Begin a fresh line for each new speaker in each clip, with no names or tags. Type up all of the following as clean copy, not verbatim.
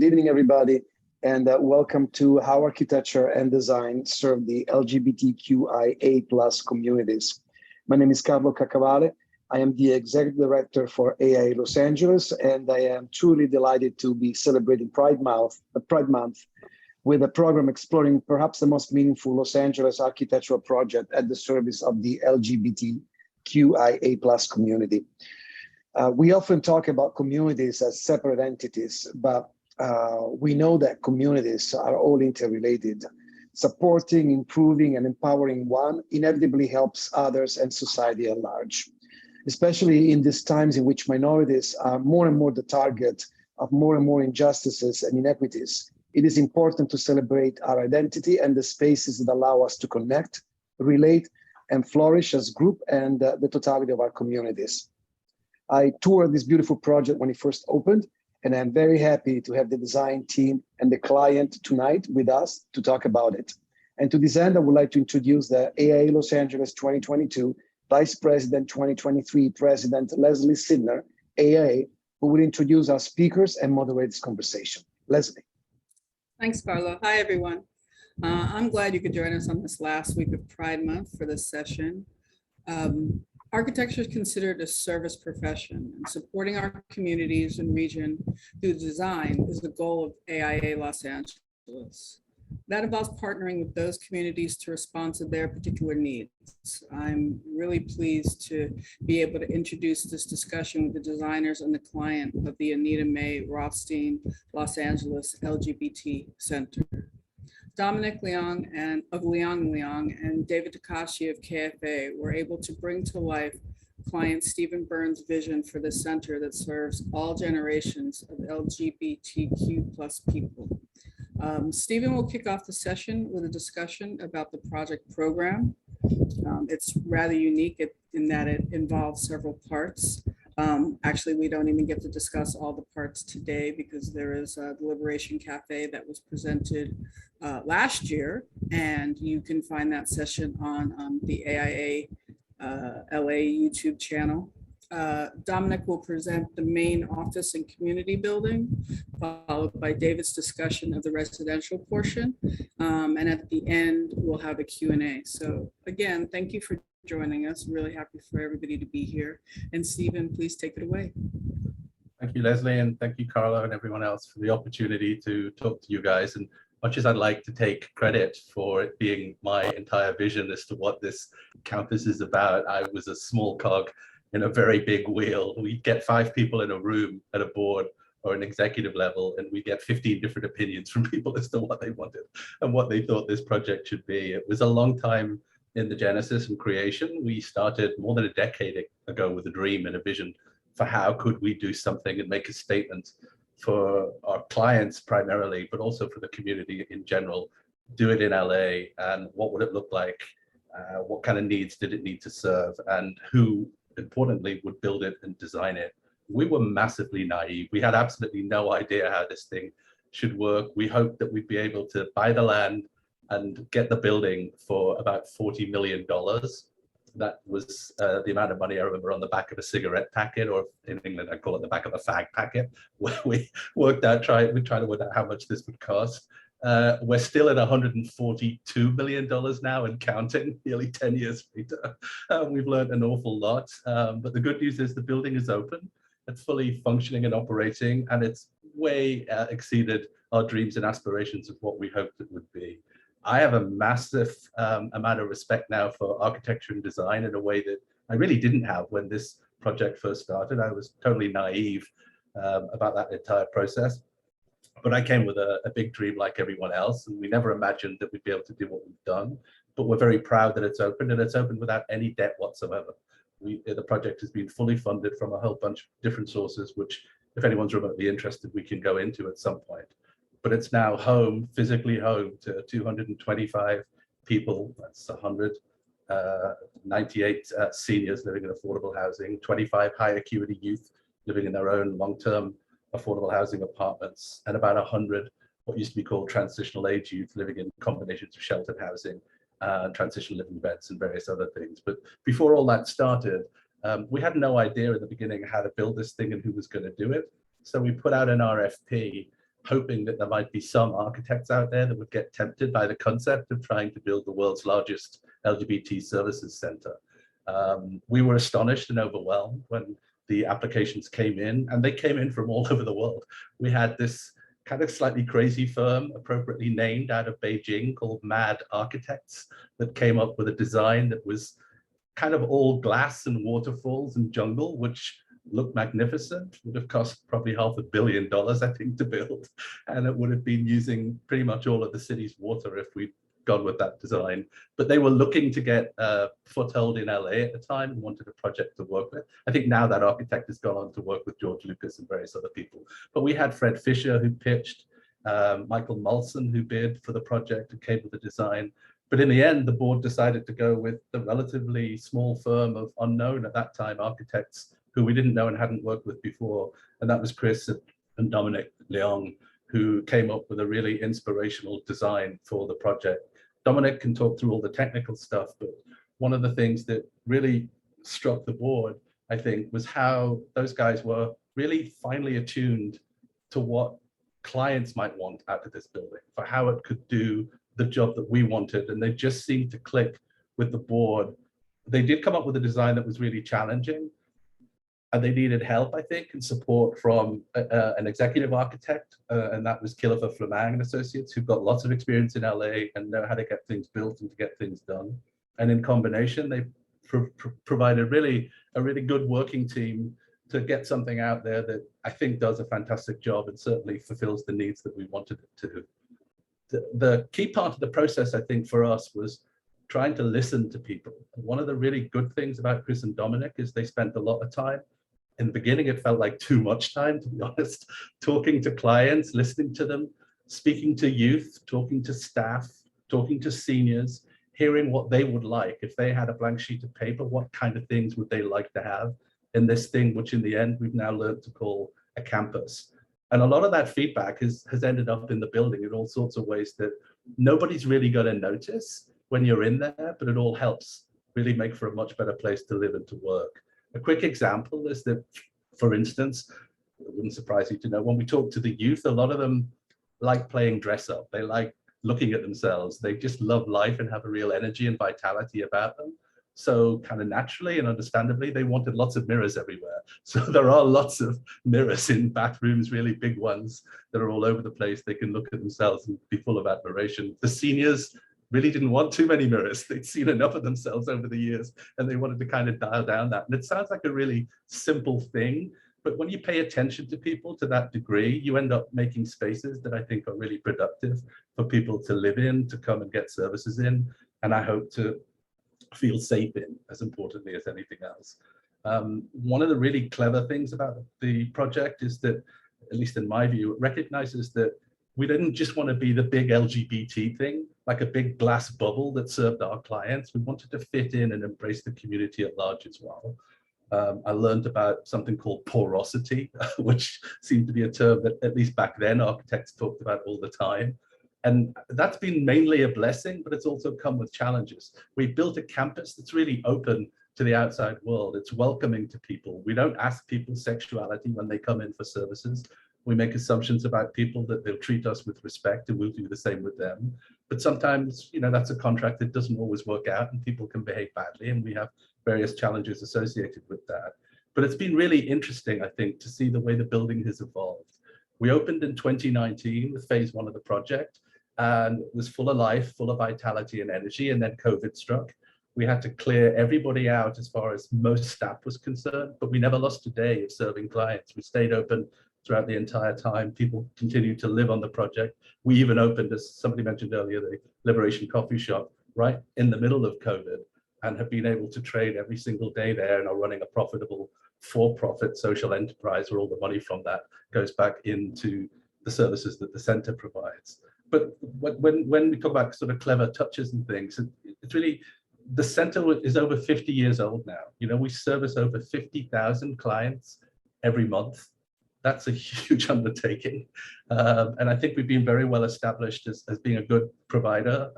Good evening, everybody, and welcome to How Architecture and Design Serve the LGBTQIA plus communities. My name is Carlo Caccavale. I am the Executive Director for AIA Los Angeles, and I am truly delighted to be celebrating Pride Month with a program exploring perhaps the most meaningful Los Angeles architectural project at the service of the LGBTQIA plus community. We often talk about communities as separate entities, but we know that communities are all interrelated. Supporting, improving, and empowering one inevitably helps others and society at large, especially in these times in which minorities are more and more the target of more and more injustices and inequities. It is important to celebrate our identity and the spaces that allow us to connect, relate, and flourish as a group and the totality of our communities. I toured this beautiful project when it first opened, and I'm very happy to have the design team and the client tonight with us to talk about it. And to this end, I would like to introduce the AIA Los Angeles 2022 Vice President 2023 President Leslie Sidner, AIA, who will introduce our speakers and moderate this conversation. Leslie.
Thanks, Carlo. Hi, everyone. I'm glad you could join us on this last week of Pride Month for this session. Architecture is considered a service profession, and supporting our communities and region through design is the goal of AIA Los Angeles. That involves partnering with those communities to respond to their particular needs. I'm really pleased to be able to introduce this discussion with the designers and the client of the Anita Mae Rosenstein Los Angeles LGBT Center. Dominic Leong of Leong and David Takashi of KFA were able to bring to life client Stephen Byrne's vision for the center that serves all generations of LGBTQ plus people. Stephen will kick off the session with a discussion about the project program. It's rather unique in that it involves several parts. Actually, we don't even get to discuss all the parts today because there is a Deliberation Cafe that was presented last year, and you can find that session on the AIA LA YouTube channel. Dominic will present the main office and community building, followed by David's discussion of the residential portion. And at the end, we'll have a Q&A. So again, thank you for joining us. Really happy for everybody to be here. And Stephen, please take it away.
Thank you, Leslie, and thank you, Carla, and everyone else for the opportunity to talk to you guys. And much as I'd like to take credit for it being my entire vision as to what this campus is about, I was a small cog in a very big wheel. We get 5 people in a room at a board or an executive level, and we get 15 different opinions from people as to what they wanted and what they thought this project should be. It was a long time in the genesis and creation. We started more than a decade ago with a dream and a vision for how could we do something and make a statement for our clients primarily, but also for the community in general. Do it in LA, and what would it look like? What kind of needs did it need to serve, and who importantly would build it and design it? We were massively naive. We had absolutely no idea how this thing should work. We hoped that we'd be able to buy the land and get the building for about $40 million. That was the amount of money I remember on the back of a cigarette packet, or in England I call it the back of a fag packet, where we worked out, we tried to work out how much this would cost. We're still at $142 million now and counting, nearly 10 years later. We've learned an awful lot, but the good news is the building is open, it's fully functioning and operating, and it's way exceeded our dreams and aspirations of what we hoped it would be. I have a massive amount of respect now for architecture and design in a way that I really didn't have when this project first started. I was totally naive about that entire process. But I came with a big dream like everyone else, and we never imagined that we'd be able to do what we've done. But we're very proud that it's opened, and it's opened without any debt whatsoever. The project has been fully funded from a whole bunch of different sources, which if anyone's remotely interested, we can go into at some point. But it's now home, physically home to 225 people, that's 198 seniors living in affordable housing, 25 high acuity youth living in their own long-term affordable housing apartments, and about 100 what used to be called transitional age youth living in combinations of sheltered housing, transitional living beds and various other things. But before all that started, we had no idea in the beginning how to build this thing and who was going to do it. So we put out an RFP hoping that there might be some architects out there that would get tempted by the concept of trying to build the world's largest LGBT services center. We were astonished and overwhelmed when the applications came in, and they came in from all over the world. We had this kind of slightly crazy firm, appropriately named out of Beijing, called Mad Architects, that came up with a design that was kind of all glass and waterfalls and jungle, which looked magnificent. Would have cost probably $500 million, I think, to build, and it would have been using pretty much all of the city's water if we'd gone with that design. But they were looking to get a foothold in LA at the time and wanted a project to work with. I think now that architect has gone on to work with George Lucas and various other people. But we had Fred Fisher, who pitched, Michael Mulson, who bid for the project and came with the design. But in the end, the board decided to go with the relatively small firm of unknown at that time architects who we didn't know and hadn't worked with before. And that was Chris and Dominic Leong, who came up with a really inspirational design for the project. Dominic can talk through all the technical stuff, but one of the things that really struck the board, I think, was how those guys were really finely attuned to what clients might want out of this building, for how it could do the job that we wanted. And they just seemed to click with the board. They did come up with a design that was really challenging, and they needed help, I think, and support from an executive architect, and that was Killefer, Flammang and Associates, who've got lots of experience in LA and know how to get things built and to get things done. And in combination, they provided a really good working team to get something out there that I think does a fantastic job and certainly fulfills the needs that we wanted it to. The key part of the process, I think, for us was trying to listen to people. And one of the really good things about Chris and Dominic is they spent a lot of time. In the beginning, it felt like too much time, to be honest, talking to clients, listening to them, speaking to youth, talking to staff, talking to seniors, hearing what they would like. If they had a blank sheet of paper, what kind of things would they like to have in this thing, which in the end, we've now learned to call a campus. And a lot of that feedback has ended up in the building in all sorts of ways that nobody's really going to notice when you're in there, but it all helps really make for a much better place to live and to work. A quick example is that, for instance, it wouldn't surprise you to know, when we talk to the youth, a lot of them like playing dress up. They like looking at themselves. They just love life and have a real energy and vitality about them. So kind of naturally and understandably, they wanted lots of mirrors everywhere. So there are lots of mirrors in bathrooms, really big ones that are all over the place. They can look at themselves and be full of admiration. The seniors really didn't want too many mirrors. They'd seen enough of themselves over the years, and they wanted to kind of dial down that. And it sounds like a really simple thing, but when you pay attention to people to that degree, you end up making spaces that I think are really productive for people to live in, to come and get services in, and I hope to feel safe in, as importantly as anything else. One of the really clever things about the project is that, at least in my view, it recognizes that we didn't just want to be the big LGBT thing, like a big glass bubble that served our clients. We wanted to fit in and embrace the community at large as well. I learned about something called porosity, which seemed to be a term that, at least back then, architects talked about all the time. And that's been mainly a blessing, but it's also come with challenges. We've built a campus that's really open to the outside world. It's welcoming to people. We don't ask people's sexuality when they come in for services. We make assumptions about people that they'll treat us with respect, and we'll do the same with them. But sometimes, you know, that's a contract that doesn't always work out, and people can behave badly, and we have various challenges associated with that. But it's been really interesting, I think, to see the way the building has evolved. We opened in 2019 with phase 1 of the project, and it was full of life, full of vitality and energy, and then COVID struck. We had to clear everybody out as far as most staff was concerned, but we never lost a day of serving clients. We stayed open throughout the entire time. People continued to live on the project. We even opened, as somebody mentioned earlier, the Liberation Coffee Shop right in the middle of COVID, and have been able to trade every single day there and are running a profitable for-profit social enterprise where all the money from that goes back into the services that the center provides. But when we talk about sort of clever touches and things, it's really, the center is over 50 years old now. You know, we service over 50,000 clients every month. that's a huge undertaking. And I think we've been very well established as being a good provider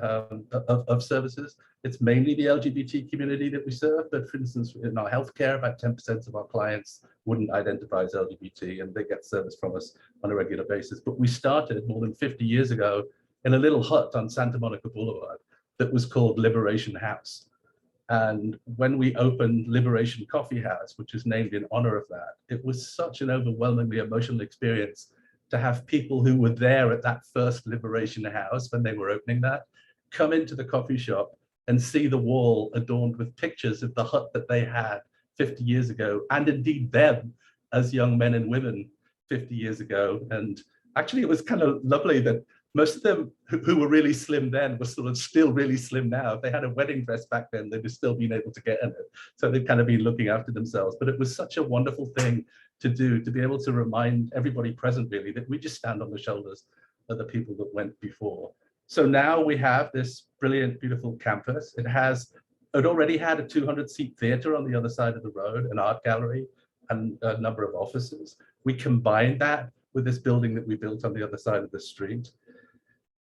of services. It's mainly the LGBT community that we serve, but for instance, in our healthcare, about 10% of our clients wouldn't identify as LGBT, and they get service from us on a regular basis. But we started more than 50 years ago in a little hut on Santa Monica Boulevard that was called Liberation House. And when we opened Liberation Coffee House, which is named in honor of that, it was such an overwhelmingly emotional experience to have people who were there at that first Liberation House when they were opening that, come into the coffee shop and see the wall adorned with pictures of the hut that they had 50 years ago, and indeed them as young men and women 50 years ago. And actually, it was kind of lovely that most of them who were really slim then were sort of still really slim now. If they had a wedding dress back then, they'd have still been able to get in it. So they've kind of been looking after themselves. But it was such a wonderful thing to do, to be able to remind everybody present, really, that we just stand on the shoulders of the people that went before. So now we have this brilliant, beautiful campus. It already had a 200-seat theater on the other side of the road, an art gallery, and a number of offices. We combined that with this building that we built on the other side of the street.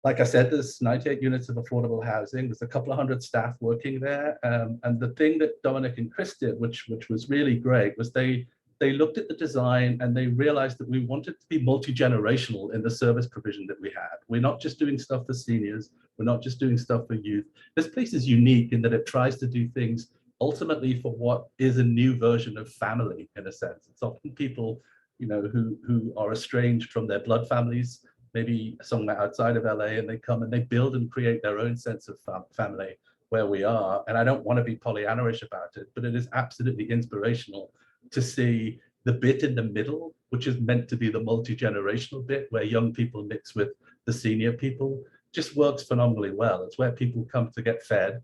Like I said, there's 98 units of affordable housing. There's a couple of hundred staff working there. And the thing that Dominic and Chris did, which was really great, was they looked at the design and they realized that we wanted to be multi-generational in the service provision that we had. We're not just doing stuff for seniors. We're not just doing stuff for youth. This place is unique in that it tries to do things ultimately for what is a new version of family, in a sense. It's often people, you know, who are estranged from their blood families, maybe somewhere outside of LA, and they come and they build and create their own sense of family where we are. And I don't want to be Pollyanna-ish about it, but it is absolutely inspirational to see the bit in the middle, which is meant to be the multi-generational bit where young people mix with the senior people, just works phenomenally well. It's where people come to get fed.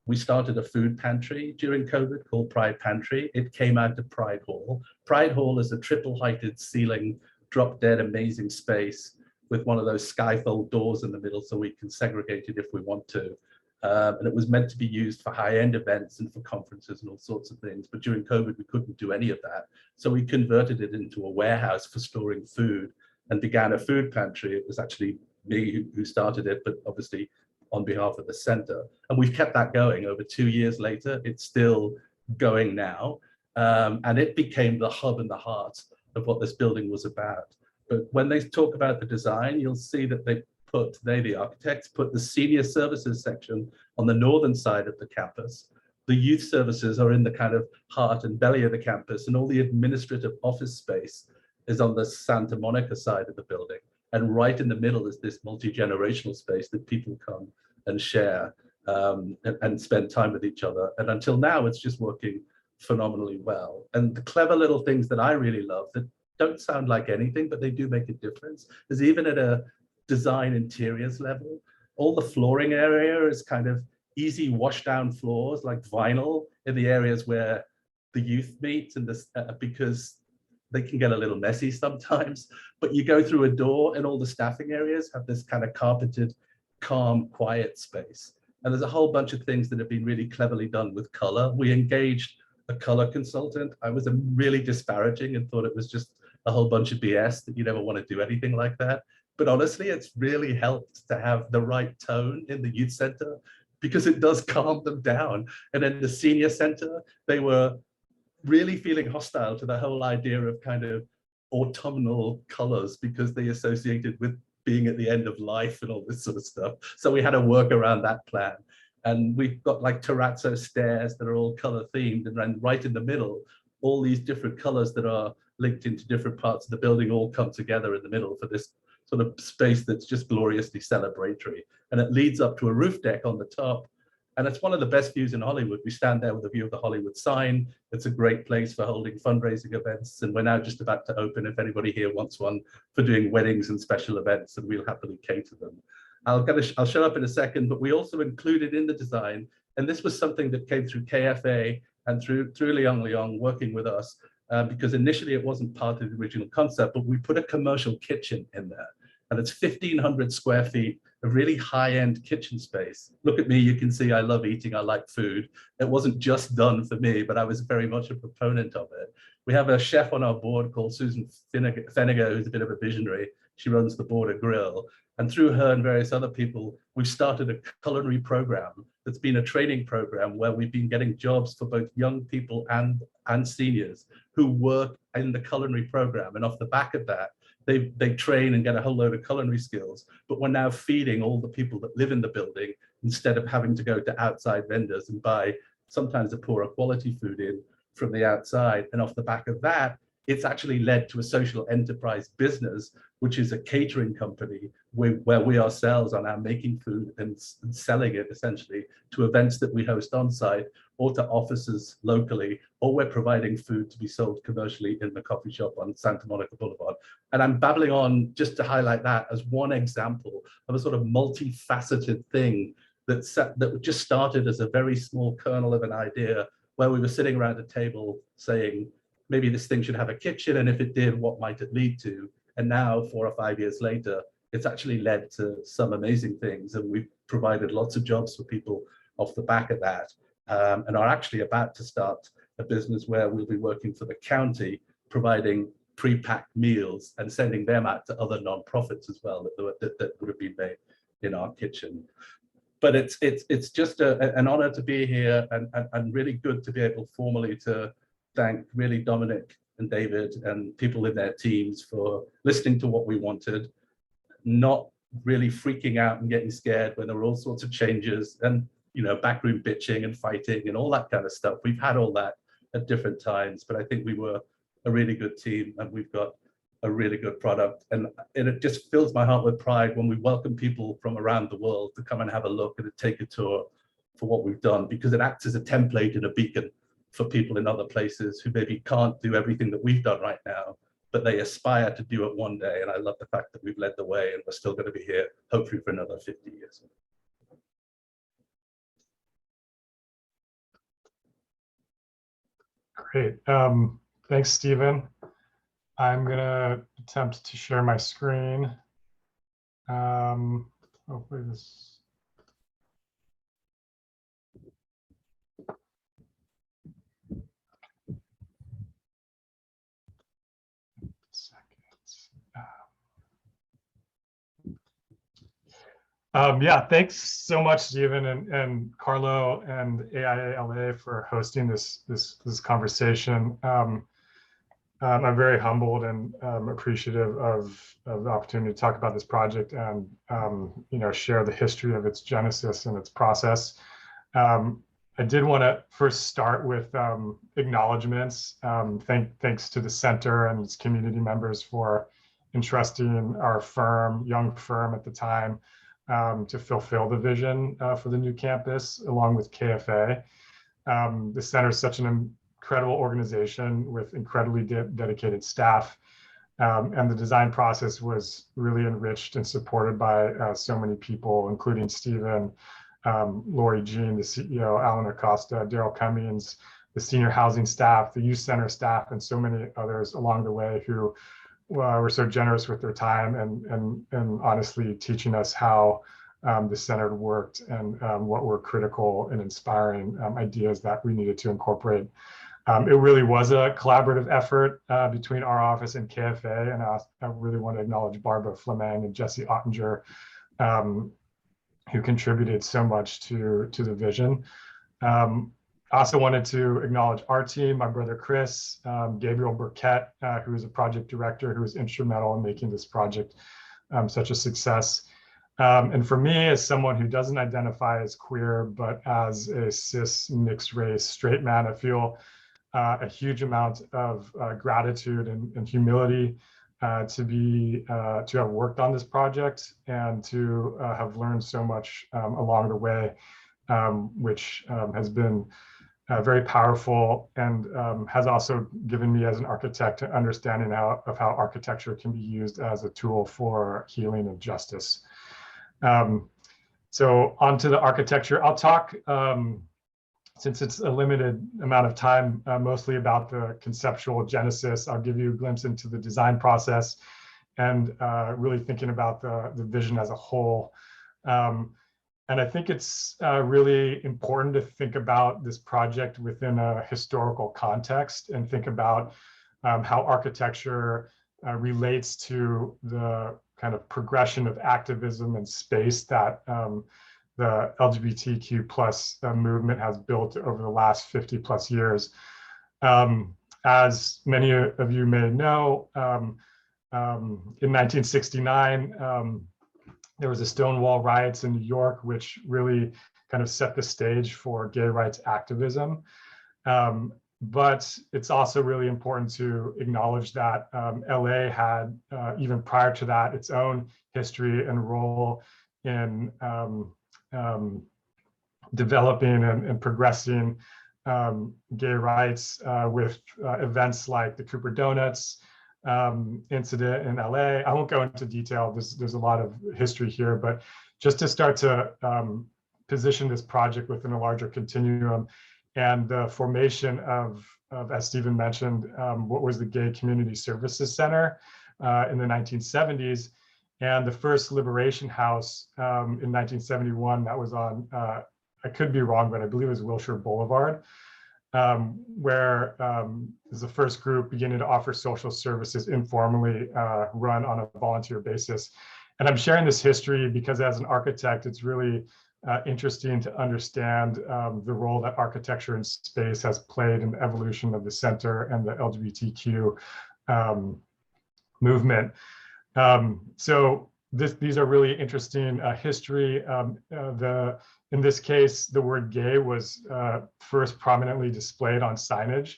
We started a food pantry during COVID called Pride Pantry. It came out of Pride Hall. Pride Hall is a triple-heighted ceiling, drop-dead amazing space with one of those skyfold doors in the middle so we can segregate it if we want to. And it was meant to be used for high-end events and for conferences and all sorts of things. But during COVID, we couldn't do any of that. So we converted it into a warehouse for storing food and began a food pantry. It was actually me who started it, but obviously on behalf of the center. And we've kept that going over 2 years later. It's still going now. And it became the hub and the heart of what this building was about. But when they talk about the design, you'll see that the architects, put the senior services section on the northern side of the campus. The youth services are in the kind of heart and belly of the campus, and all the administrative office space is on the Santa Monica side of the building. And right in the middle is this multi-generational space that people come and share and spend time with each other. And until now, it's just working phenomenally well. And the clever little things that I really love that don't sound like anything, but they do make a difference, is even at a design interiors level, all the flooring area is kind of easy wash down floors like vinyl in the areas where the youth meet, and this because they can get a little messy sometimes, but you go through a door and all the staffing areas have this kind of carpeted, calm, quiet space. And there's a whole bunch of things that have been really cleverly done with color. We engaged a color consultant. I was really disparaging and thought it was just a whole bunch of BS, that you never want to do anything like that. But honestly, it's really helped to have the right tone in the youth center because it does calm them down. And in the senior center, they were really feeling hostile to the whole idea of kind of autumnal colors because they associated with being at the end of life and all this sort of stuff. So we had to work around that plan. And we've got like terrazzo stairs that are all color themed, and then right in the middle, all these different colors that are linked into different parts of the building all come together in the middle for this sort of space that's just gloriously celebratory. And it leads up to a roof deck on the top. And it's one of the best views in Hollywood. We stand there with a view of the Hollywood sign. It's a great place for holding fundraising events. And we're now just about to open if anybody here wants one for doing weddings and special events, and we'll happily cater them. I'll show up in a second, but we also included in the design, and this was something that came through KFA and through Leong working with us, because initially it wasn't part of the original concept, but we put a commercial kitchen in there. And it's 1,500 square feet of really high-end kitchen space. Look at me, you can see I love eating, I like food. It wasn't just done for me, but I was very much a proponent of it. We have a chef on our board called Susan Feniger, who's a bit of a visionary. She runs the Border Grill. And through her and various other people, we've started a culinary program that's been a training program where we've been getting jobs for both young people and seniors who work in the culinary program. And off the back of that, they train and get a whole load of culinary skills. But we're now feeding all the people that live in the building instead of having to go to outside vendors and buy sometimes a poorer quality food in from the outside. And off the back of that, it's actually led to a social enterprise business, which is a catering company where we ourselves are now making food and selling it essentially to events that we host on site or to offices locally, or we're providing food to be sold commercially in the coffee shop on Santa Monica Boulevard. And I'm babbling on just to highlight that as one example of a sort of multifaceted thing that just started as a very small kernel of an idea where we were sitting around a table saying, maybe this thing should have a kitchen, and if it did, what might it lead to? And now, 4 or 5 years later, it's actually led to some amazing things, and we've provided lots of jobs for people off the back of that, and are actually about to start a business where we'll be working for the county, providing pre-packed meals and sending them out to other nonprofits as well that would have been made in our kitchen. But it's just an honor to be here, and really good to be able formally to thank really Dominic and David and people in their teams for listening to what we wanted, not really freaking out and getting scared when there were all sorts of changes and, you know, backroom bitching and fighting and all that kind of stuff. We've had all that at different times, but I think we were a really good team and we've got a really good product. And it just fills my heart with pride when we welcome people from around the world to come and have a look and take a tour for what we've done, because it acts as a template and a beacon for people in other places who maybe can't do everything that we've done right now, but they aspire to do it one day. And I love the fact that we've led the way and we're still going to be here, hopefully for another 50 years.
Great. Thanks, Stephen. I'm going to attempt to share my screen. Hopefully this. Yeah, thanks so much, Stephen and Carlo and AIALA for hosting this conversation. I'm very humbled and appreciative of the opportunity to talk about this project and share the history of its genesis and its process. I did want to first start with acknowledgements. Thanks to the center and its community members for entrusting our firm, young firm at the time, to fulfill the vision for the new campus, along with KFA. The center is such an incredible organization with incredibly dedicated staff, and the design process was really enriched and supported by so many people, including Stephen, Lori Jean, the CEO, Alan Acosta, Daryl Cummings, the senior housing staff, the youth center staff, and so many others along the way who were so generous with their time and honestly teaching us how the center worked and what were critical and inspiring ideas that we needed to incorporate. It really was a collaborative effort between our office and KFA, and I really want to acknowledge Barbara Flammang and Jesse Ottinger, who contributed so much to the vision. I also wanted to acknowledge our team, my brother Chris, Gabriel Burkett, who is a project director who was instrumental in making this project such a success. And for me, as someone who doesn't identify as queer, but as a cis mixed race straight man, I feel a huge amount of gratitude and humility to have worked on this project and to have learned so much along the way, which has been very powerful and has also given me as an architect an understanding of how architecture can be used as a tool for healing and justice. So onto the architecture. I'll talk, since it's a limited amount of time, mostly about the conceptual genesis. I'll give you a glimpse into the design process and really thinking about the vision as a whole. And I think it's really important to think about this project within a historical context and think about how architecture relates to the kind of progression of activism and space that the LGBTQ plus movement has built over the last 50 plus years. As many of you may know, in 1969, there was a Stonewall riots in New York, which really kind of set the stage for gay rights activism. But it's also really important to acknowledge that LA had, even prior to that, its own history and role in developing and progressing gay rights with events like the Cooper Donuts incident in LA. I won't go into detail. There's a lot of history here, but just to start to position this project within a larger continuum, and the formation of as Stephen mentioned, what was the Gay Community Services Center in the 1970s, and the first Liberation House in 1971 that was on, I could be wrong, but I believe it was Wilshire Boulevard, where is the first group beginning to offer social services informally, run on a volunteer basis. And I'm sharing this history because as an architect, it's really interesting to understand the role that architecture and space has played in the evolution of the center and the LGBTQ movement. So these are really interesting history. In this case, the word gay was first prominently displayed on signage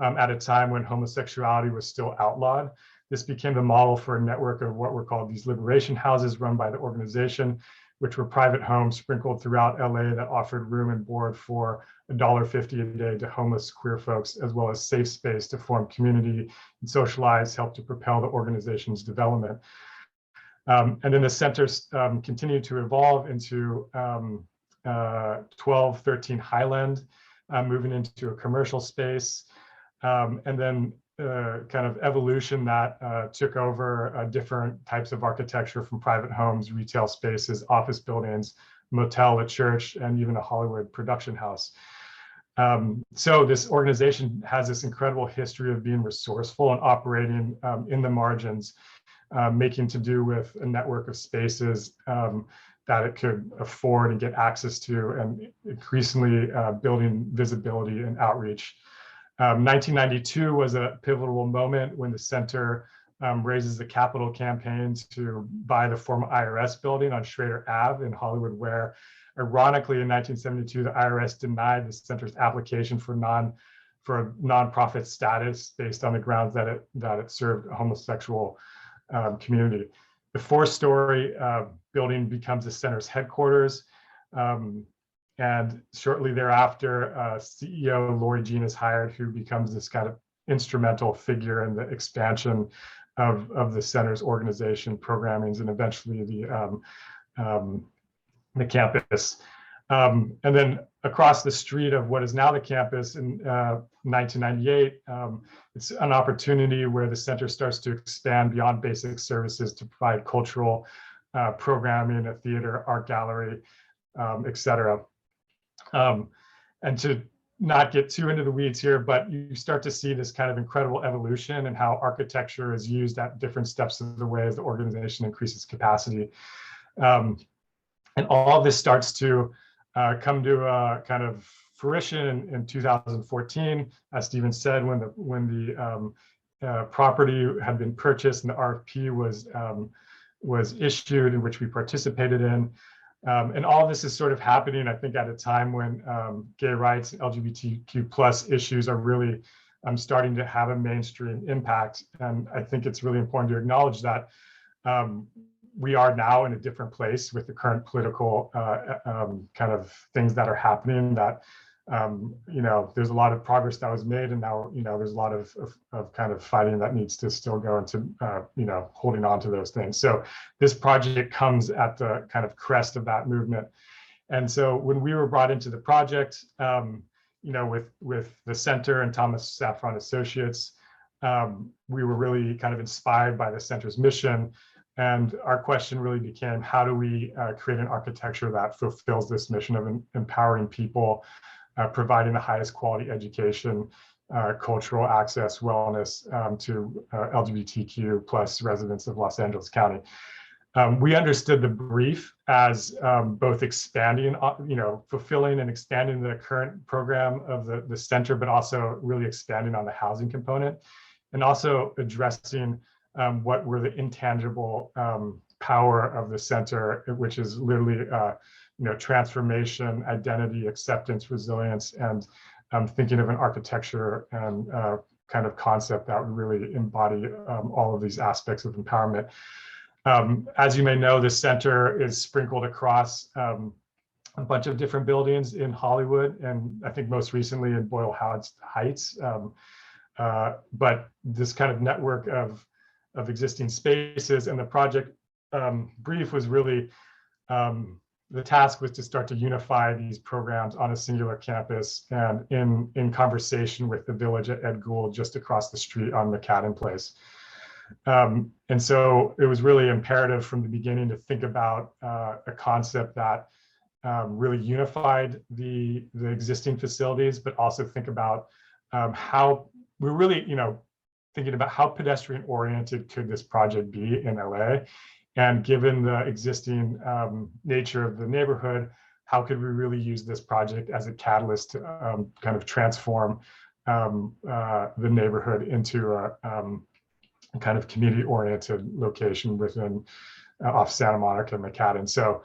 at a time when homosexuality was still outlawed. This became the model for a network of what were called these liberation houses run by the organization, which were private homes sprinkled throughout LA that offered room and board for $1.50 a day to homeless queer folks, as well as safe space to form community and socialize, help to propel the organization's development. And then the centers continued to evolve into 1213 Highland, moving into a commercial space, and then kind of evolution that took over different types of architecture from private homes, retail spaces, office buildings, motel, a church, and even a Hollywood production house. So this organization has this incredible history of being resourceful and operating in the margins, making to do with a network of spaces that it could afford and get access to, and increasingly building visibility and outreach. 1992 was a pivotal moment when the center raises the capital campaign to buy the former IRS building on Schrader Ave in Hollywood, where ironically in 1972, the IRS denied the center's application for nonprofit status based on the grounds that it served a homosexual community. The four-story building becomes the center's headquarters. And shortly thereafter, CEO Lori Jean is hired, who becomes this kind of instrumental figure in the expansion of the center's organization, programmings, and eventually the campus. And then across the street of what is now the campus in 1998, it's an opportunity where the center starts to expand beyond basic services to provide cultural programming, a theater, art gallery, et cetera. And to not get too into the weeds here, but you start to see this kind of incredible evolution and how architecture is used at different steps of the way as the organization increases capacity. And all of this starts to come to a kind of fruition in 2014, as Stephen said, when the property had been purchased and the RFP was issued, in which we participated in. And all of this is sort of happening, I think, at a time when gay rights and LGBTQ plus issues are really starting to have a mainstream impact. And I think it's really important to acknowledge that we are now in a different place with the current political kind of things that are happening, that there's a lot of progress that was made, and now there's a lot of kind of fighting that needs to still go into holding on to those things. So this project comes at the kind of crest of that movement. And so when we were brought into the project, with the center and Thomas Saffron Associates, we were really kind of inspired by the center's mission. And our question really became, how do we create an architecture that fulfills this mission of empowering people, providing the highest quality education, cultural access, wellness to LGBTQ plus residents of Los Angeles County. We understood the brief as both expanding, fulfilling and expanding the current program of the center, but also really expanding on the housing component, and also addressing what were the intangible power of the center, which is literally transformation, identity, acceptance, resilience, and thinking of an architecture and kind of concept that would really embody all of these aspects of empowerment. As you may know, the center is sprinkled across a bunch of different buildings in Hollywood, and I think most recently in Boyle Heights. But this kind of network of existing spaces, and the project brief was really, the task was to start to unify these programs on a singular campus and in conversation with the village at Ed Gould just across the street on McCadden Place. And so it was really imperative from the beginning to think about a concept that really unified the existing facilities, but also think about how we're really, thinking about how pedestrian oriented could this project be in LA. And given the existing nature of the neighborhood, how could we really use this project as a catalyst to kind of transform the neighborhood into a kind of community-oriented location within off Santa Monica and McCadden. So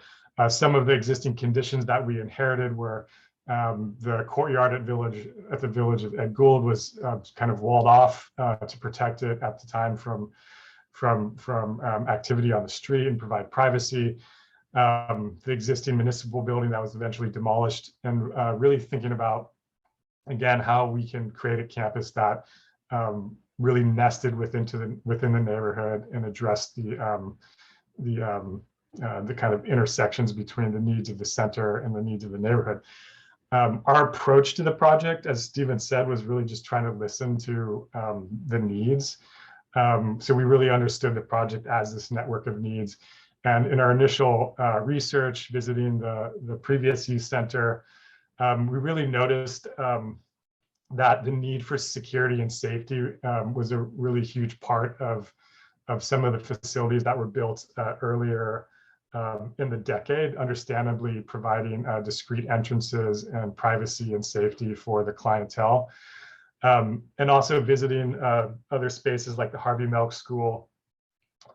some of the existing conditions that we inherited were the courtyard at the village of Ed Gould was kind of walled off to protect it at the time from activity on the street and provide privacy. The existing municipal building that was eventually demolished, and really thinking about, again, how we can create a campus that really nested within the neighborhood and address the kind of intersections between the needs of the center and the needs of the neighborhood. Our approach to the project, as Stephen said, was really just trying to listen to the needs. So we really understood the project as this network of needs. And in our initial research, visiting the previous youth center, we really noticed that the need for security and safety was a really huge part of some of the facilities that were built earlier in the decade, understandably providing discrete entrances and privacy and safety for the clientele. And also visiting other spaces like the Harvey Milk School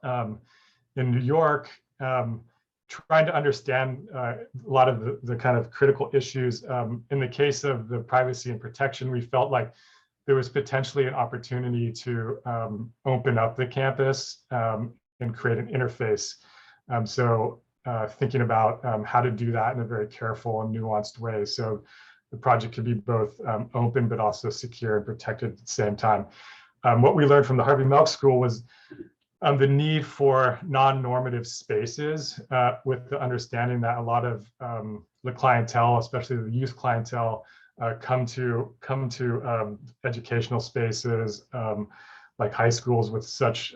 in New York, trying to understand a lot of the kind of critical issues. In the case of the privacy and protection, we felt like there was potentially an opportunity to open up the campus and create an interface. So thinking about how to do that in a very careful and nuanced way. So the project could be both open, but also secure and protected at the same time. What we learned from the Harvey Milk School was the need for non-normative spaces, with the understanding that a lot of the clientele, especially the youth clientele, come to educational spaces like high schools with such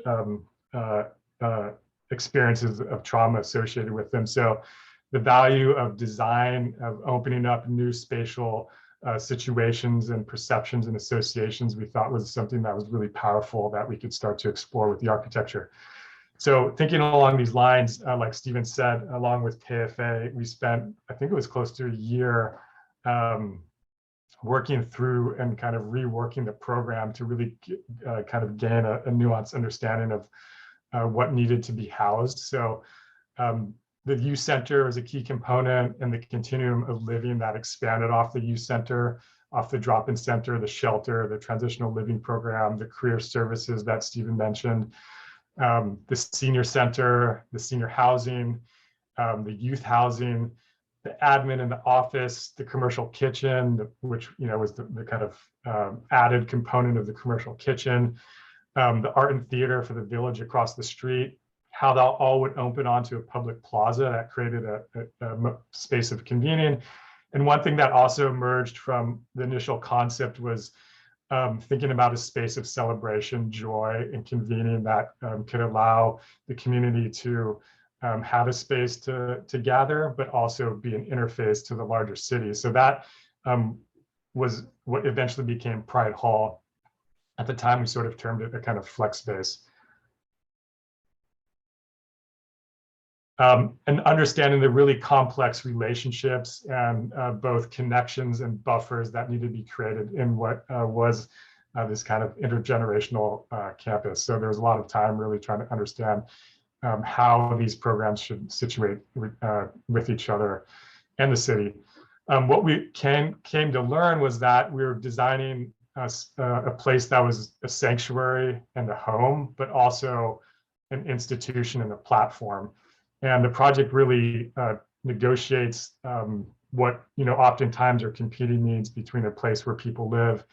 experiences of trauma associated with them. So the value of design, of opening up new spatial situations and perceptions and associations, we thought was something that was really powerful that we could start to explore with the architecture. So thinking along these lines, like Stephen said, along with KFA, we spent, I think it was close to a year working through and kind of reworking the program to really kind of gain a nuanced understanding of what needed to be housed. So the youth center is a key component, and the continuum of living that expanded off the youth center, off the drop-in center, the shelter, the transitional living program, the career services that Stephen mentioned, the senior center, the senior housing, the youth housing, the admin in the office, the commercial kitchen, which was the kind of added component of the commercial kitchen, the art and theater for the village across the street, how that all would open onto a public plaza that created a space of convening. And one thing that also emerged from the initial concept was thinking about a space of celebration, joy, and convening that could allow the community to have a space to gather, but also be an interface to the larger city. So that was what eventually became Pride Hall. At the time, we sort of termed it a kind of flex space. And understanding the really complex relationships and both connections and buffers that need to be created in what was this kind of intergenerational campus. So there was a lot of time really trying to understand how these programs should situate with each other and the city. What we came to learn was that we were designing a place that was a sanctuary and a home, but also an institution and a platform. And the project really negotiates what oftentimes are competing needs between a place where people live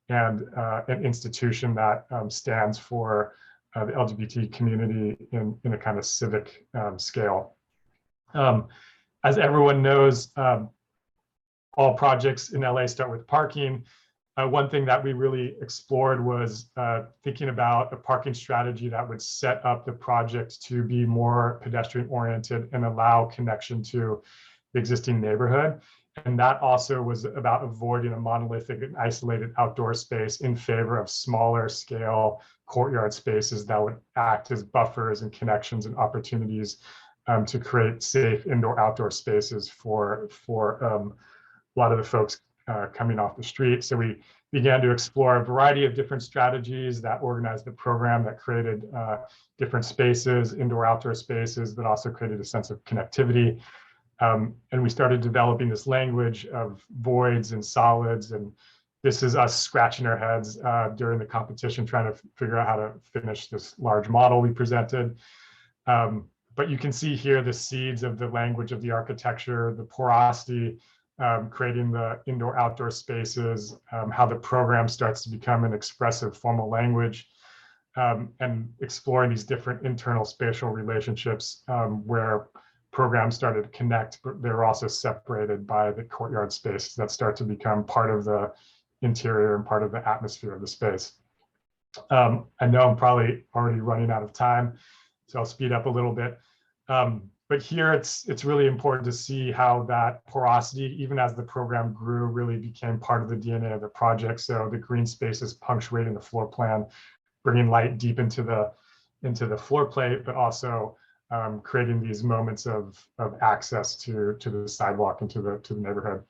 and an institution that stands for the LGBT community in a kind of civic scale. As everyone knows, all projects in LA start with parking. One thing that we really explored was thinking about a parking strategy that would set up the project to be more pedestrian oriented and allow connection to the existing neighborhood. And that also was about avoiding a monolithic and isolated outdoor space in favor of smaller scale courtyard spaces that would act as buffers and connections and opportunities to create safe indoor-outdoor spaces for a lot of the folks coming off the street. So we began to explore a variety of different strategies that organized the program, that created different spaces, indoor-outdoor spaces, but also created a sense of connectivity. And we started developing this language of voids and solids. And this is us scratching our heads during the competition, trying to figure out how to finish this large model we presented. But you can see here the seeds of the language of the architecture, the porosity, creating the indoor-outdoor spaces, how the program starts to become an expressive formal language, and exploring these different internal spatial relationships where programs started to connect, but they're also separated by the courtyard space that start to become part of the interior and part of the atmosphere of the space. I know I'm probably already running out of time, so I'll speed up a little bit. But here it's really important to see how that porosity, even as the program grew, really became part of the DNA of the project. So the green spaces punctuating the floor plan, bringing light deep into the floor plate, but also creating these moments of access to the sidewalk and to the neighborhood.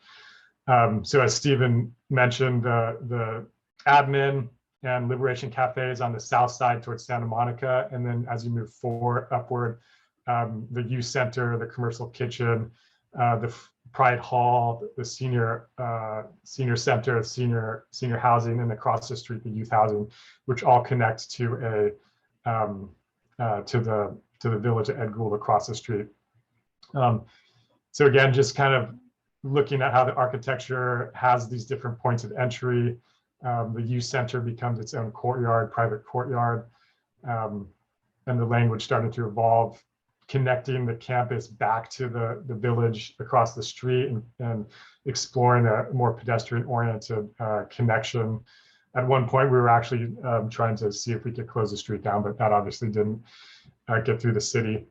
So as Stephen mentioned, the admin and Liberation Cafe is on the south side towards Santa Monica, and then as you move upward, the youth center, the commercial kitchen, the Pride Hall, the senior center, senior housing, and across the street the youth housing, which all connect to the village of Ed Gould across the street. So again, just kind of looking at how the architecture has these different points of entry. The youth center becomes its own courtyard, private courtyard, and the language started to evolve, connecting the campus back to the village across the street and exploring a more pedestrian-oriented connection. At one point, we were actually trying to see if we could close the street down, but that obviously didn't get through the city.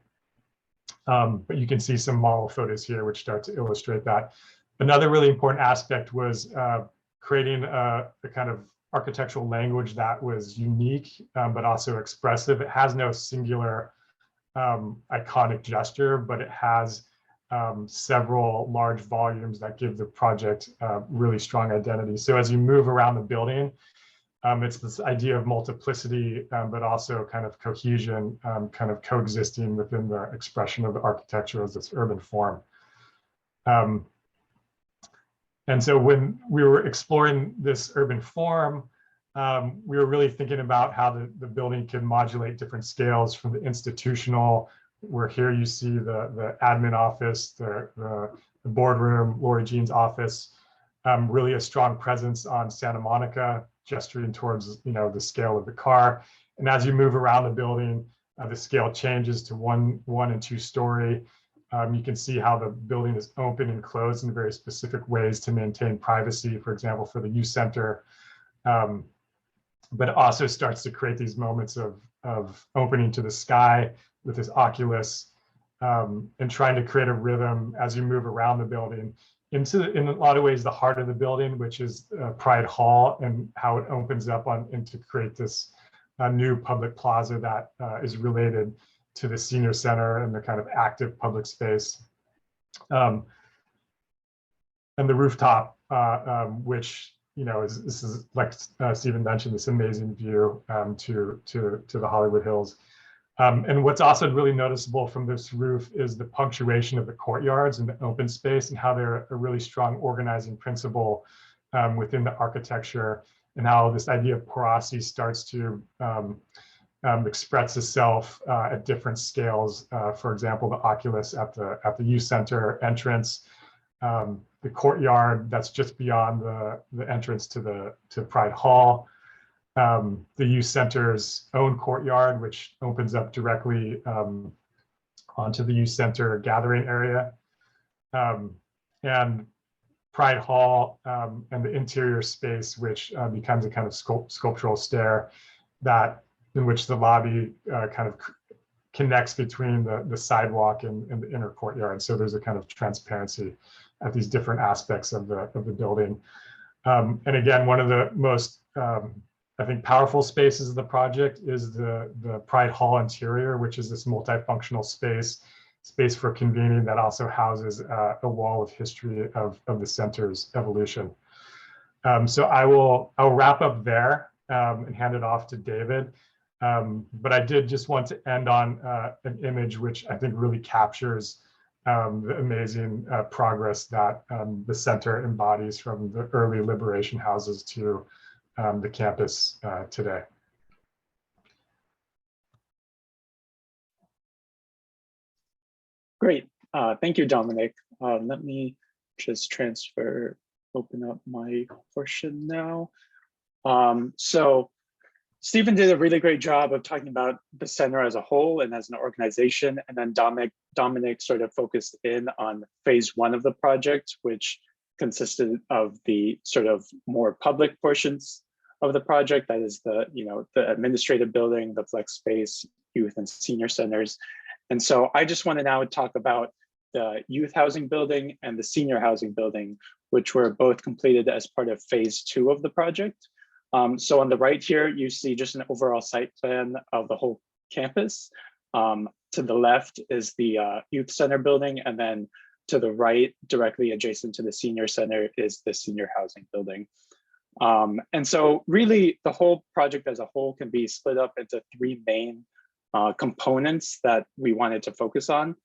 But you can see some model photos here which start to illustrate that. Another really important aspect was creating a kind of architectural language that was unique, but also expressive. It has no singular iconic gesture, but it has several large volumes that give the project really strong identity. So as you move around the building, it's this idea of multiplicity, but also kind of cohesion, kind of coexisting within the expression of the architecture as this urban form. And so when we were exploring this urban form, we were really thinking about how the building can modulate different scales from the institutional, where here you see the admin office, the boardroom, Lori Jean's office, really a strong presence on Santa Monica, gesturing towards the scale of the car. And as you move around the building, the scale changes to one and two story. You can see how the building is open and closed in very specific ways to maintain privacy, for example, for the youth center. But it also starts to create these moments of opening to the sky with this oculus, and trying to create a rhythm as you move around the building. in a lot of ways the heart of the building, which is Pride Hall, and how it opens up into create this new public plaza that is related to the senior center and the kind of active public space. And the rooftop, which, you know, this is like Stephen mentioned, this amazing view to the Hollywood Hills. And what's also really noticeable from this roof is the punctuation of the courtyards and the open space, and how they're a really strong organizing principle within the architecture, and how this idea of porosity starts to express itself at different scales. For example, the Oculus at the youth center entrance, the courtyard that's just beyond the entrance to Pride Hall, the youth center's own courtyard, which opens up directly onto the youth center gathering area, and Pride Hall and the interior space, which becomes a kind of sculptural stair in which the lobby kind of connects between the sidewalk and the inner courtyard. So there's a kind of transparency at these different aspects of the building. And again, one of the most I think powerful spaces of the project is the Pride Hall interior, which is this multifunctional space for convening that also houses a wall of history of the center's evolution. So I'll wrap up there and hand it off to David. But I did just want to end on an image which I think really captures the amazing progress that the center embodies, from the early liberation houses to the campus today.
Great. Thank you, Dominic. Let me just open up my portion now. So Stephen did a really great job of talking about the center as a whole and as an organization. And then Dominic sort of focused in on phase one of the project, which consisted of the sort of more public portions of the project. That is the administrative building, the flex space, youth and senior centers. And so I just want to now talk about the youth housing building and the senior housing building, which were both completed as part of phase two of the project. So on the right here, you see just an overall site plan of the whole campus. To the left is the youth center building, and then to the right, directly adjacent to the senior center, is the senior housing building. And so really the whole project as a whole can be split up into three main components that we wanted to focus on.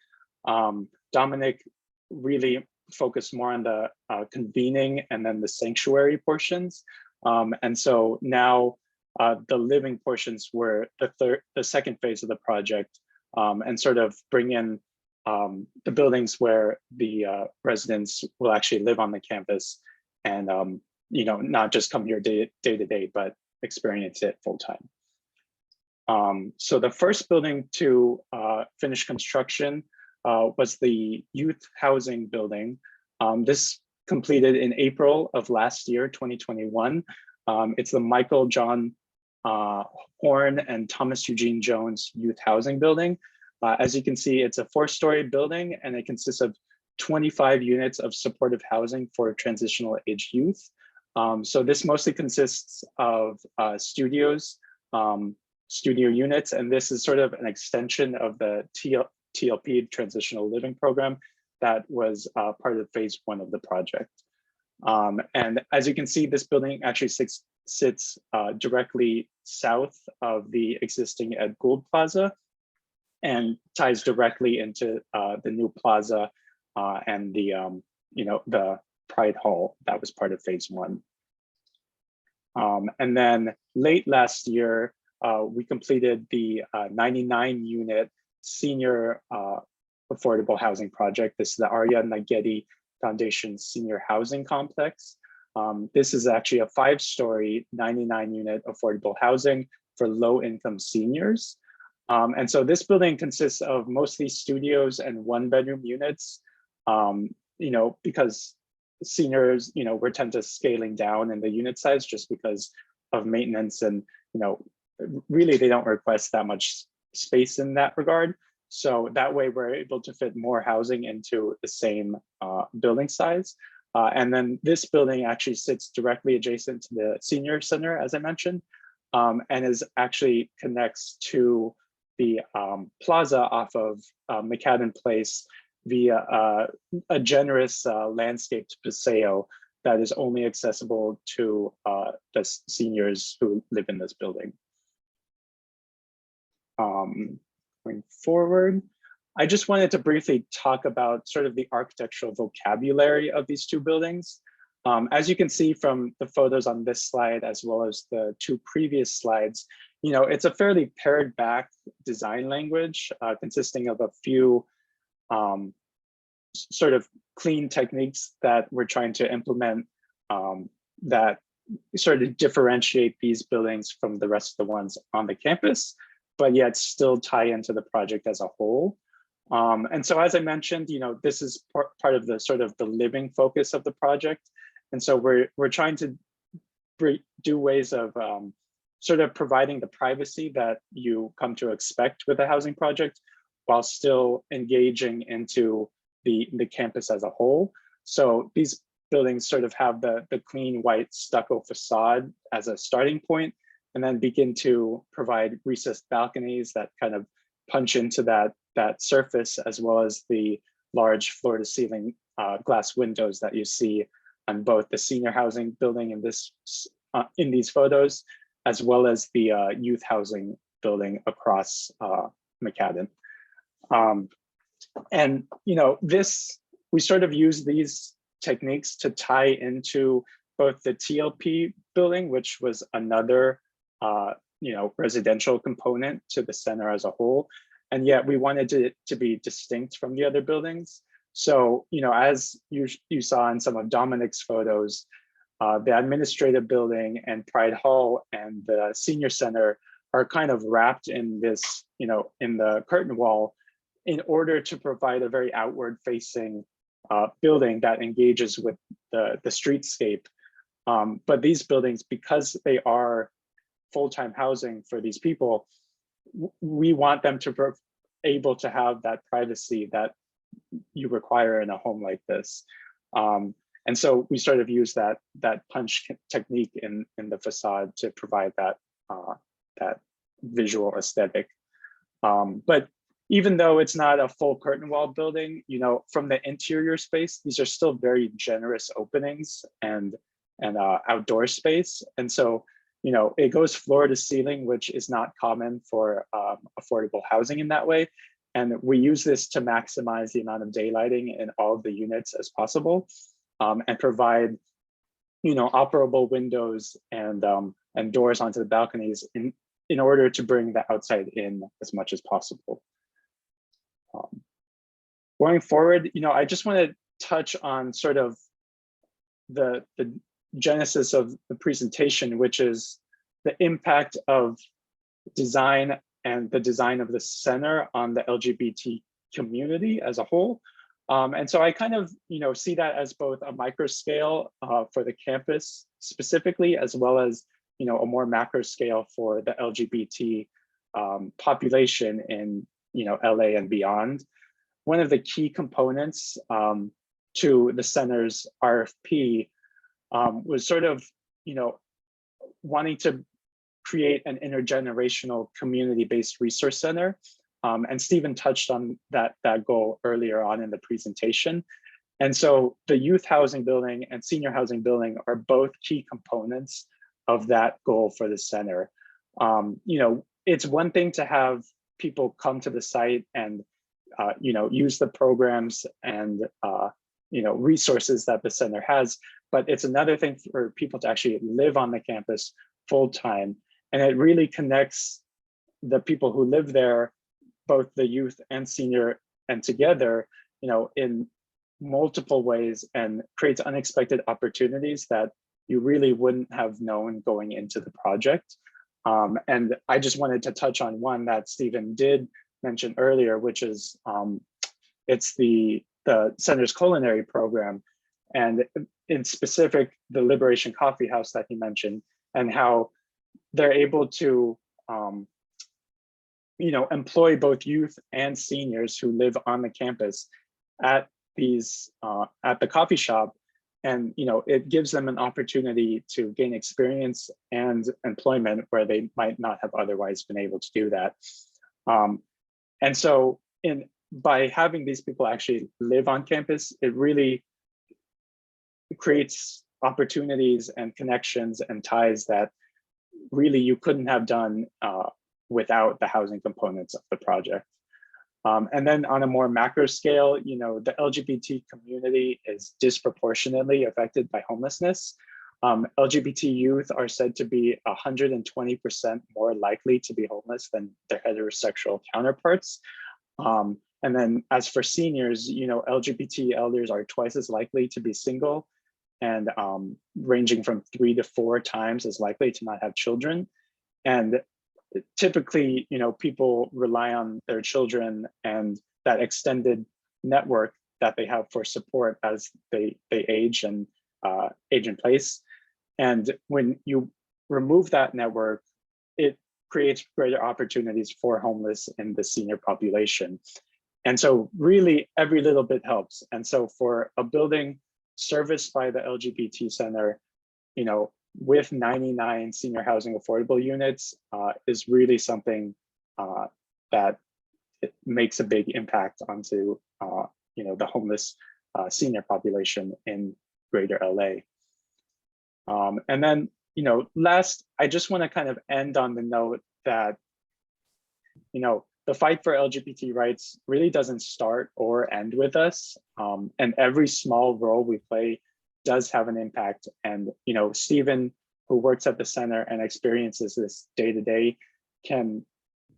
Dominic really focused more on the convening and then the sanctuary portions. And so now the living portions were the second phase of the project, and sort of bring in the buildings where the residents will actually live on the campus, and not just come here day to day, but experience it full time. So the first building to finish construction was the youth housing building. This completed in April of last year, 2021. It's the Michael John Horn and Thomas Eugene Jones Youth Housing Building. As you can see, it's a 4-story building, and it consists of 25 units of supportive housing for transitional age youth. So this mostly consists of studios, studio units, and this is sort of an extension of the TLP, Transitional Living Program, that was part of phase one of the project. And as you can see, this building actually sits directly south of the existing Ed Gould Plaza, and ties directly into the new plaza and the Pride Hall that was part of phase one. And then late last year, we completed the 99-unit senior affordable housing project. This is the Arya Nagedi Foundation Senior Housing Complex. This is actually a 5-story, 99-unit affordable housing for low-income seniors. And so this building consists of mostly studios and 1-bedroom units, because seniors, we tend to scaling down in the unit size just because of maintenance, and, really they don't request that much space in that regard. So that way we're able to fit more housing into the same building size. And then this building actually sits directly adjacent to the senior center, as I mentioned, and is actually connects to the plaza off of McAdam Place via a generous landscaped paseo that is only accessible to the seniors who live in this building. Going forward, I just wanted to briefly talk about sort of the architectural vocabulary of these two buildings. As you can see from the photos on this slide, as well as the two previous slides, it's a fairly pared back design language consisting of a few sort of clean techniques that we're trying to implement that sort of differentiate these buildings from the rest of the ones on the campus, but yet still tie into the project as a whole. And so, as I mentioned, this is part of the sort of the living focus of the project. And so we're trying to do ways of sort of providing the privacy that you come to expect with a housing project, while still engaging into the campus as a whole. So these buildings sort of have the clean white stucco facade as a starting point, and then begin to provide recessed balconies that kind of punch into that surface, as well as the large floor to ceiling glass windows that you see on both the senior housing building in these photos, as well as the youth housing building across McAdam. And we sort of use these techniques to tie into both the TLP building, which was another residential component to the center as a whole, and yet we wanted it to be distinct from the other buildings. So, as you saw in some of Dominic's photos, the administrative building and Pride Hall and the senior center are kind of wrapped in this, in the curtain wall, in order to provide a very outward facing building that engages with the streetscape. But these buildings, because they are full-time housing for these people, we want them to be able to have that privacy that you require in a home like this. And so we sort of use that punch technique in the facade to provide that visual aesthetic. But even though it's not a full curtain wall building, from the interior space, these are still very generous openings and outdoor space. And so, it goes floor to ceiling, which is not common for affordable housing in that way. And we use this to maximize the amount of daylighting in all of the units as possible, and provide, operable windows and doors onto the balconies in order to bring the outside in as much as possible. Going forward, I just want to touch on sort of the genesis of the presentation, which is the impact of design and the design of the center on the LGBT community as a whole. And so I kind of, see that as both a micro scale for the campus specifically, as well as, a more macro scale for the LGBT population in, LA and beyond. One of the key components to the center's RFP was sort of, wanting to create an intergenerational community-based resource center. And Stephen touched on that goal earlier on in the presentation. And so the youth housing building and senior housing building are both key components of that goal for the center. It's one thing to have people come to the site and use the programs and resources that the center has, but it's another thing for people to actually live on the campus full time. And it really connects the people who live there, both the youth and senior, and together, in multiple ways, and creates unexpected opportunities that you really wouldn't have known going into the project. And I just wanted to touch on one that Stephen did mention earlier, which is it's the center's culinary program, and in specific, the Liberation Coffee House that he mentioned, and how they're able to employ both youth and seniors who live on the campus at these at the coffee shop, and it gives them an opportunity to gain experience and employment where they might not have otherwise been able to do that. And so by having these people actually live on campus, it really creates opportunities and connections and ties that really you couldn't have done without the housing components of the project. And then on a more macro scale, the LGBT community is disproportionately affected by homelessness. LGBT youth are said to be 120% more likely to be homeless than their heterosexual counterparts. And then as for seniors, LGBT elders are twice as likely to be single and ranging from 3 to 4 times as likely to not have children. And typically, people rely on their children and that extended network that they have for support as they age and age in place. And when you remove that network, it creates greater opportunities for homeless in the senior population. And so really every little bit helps. And so for a building serviced by the LGBT Center, with 99 senior housing affordable units is really something that it makes a big impact onto the homeless senior population in Greater LA. And then last, I just want to kind of end on the note that the fight for LGBT rights really doesn't start or end with us, and every small role we play does have an impact. And Stephen, who works at the center and experiences this day to day, can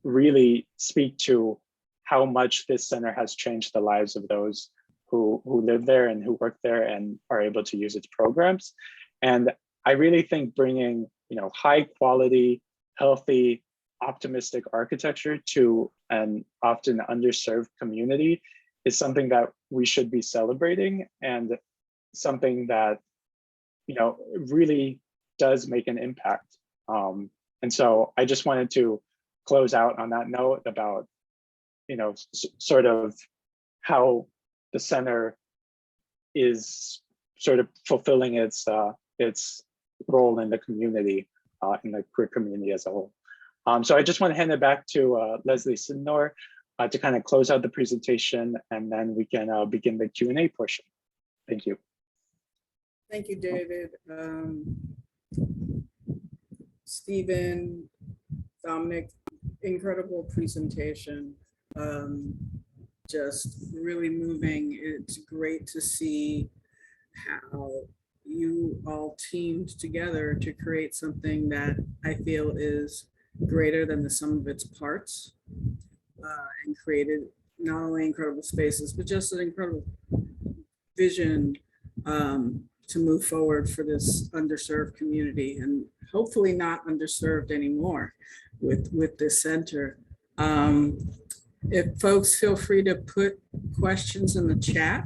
really speak to how much this center has changed the lives of those who live there and who work there and are able to use its programs. And I really think bringing high quality, healthy, optimistic architecture to an often underserved community is something that we should be celebrating, and something that really does make an impact. And so I just wanted to close out on that note about sort of how the center is sort of fulfilling its role in the community, in the queer community as a whole. So I just want to hand it back to Leslie Sidnor to kind of close out the presentation, and then we can begin the Q&A portion. Thank you.
Thank you, David. Stephen, Dominic, incredible presentation. Just really moving. It's great to see how you all teamed together to create something that I feel is greater than the sum of its parts, and created not only incredible spaces, but just an incredible vision to move forward for this underserved community, and hopefully not underserved anymore with this center. If folks feel free to put questions in the chat.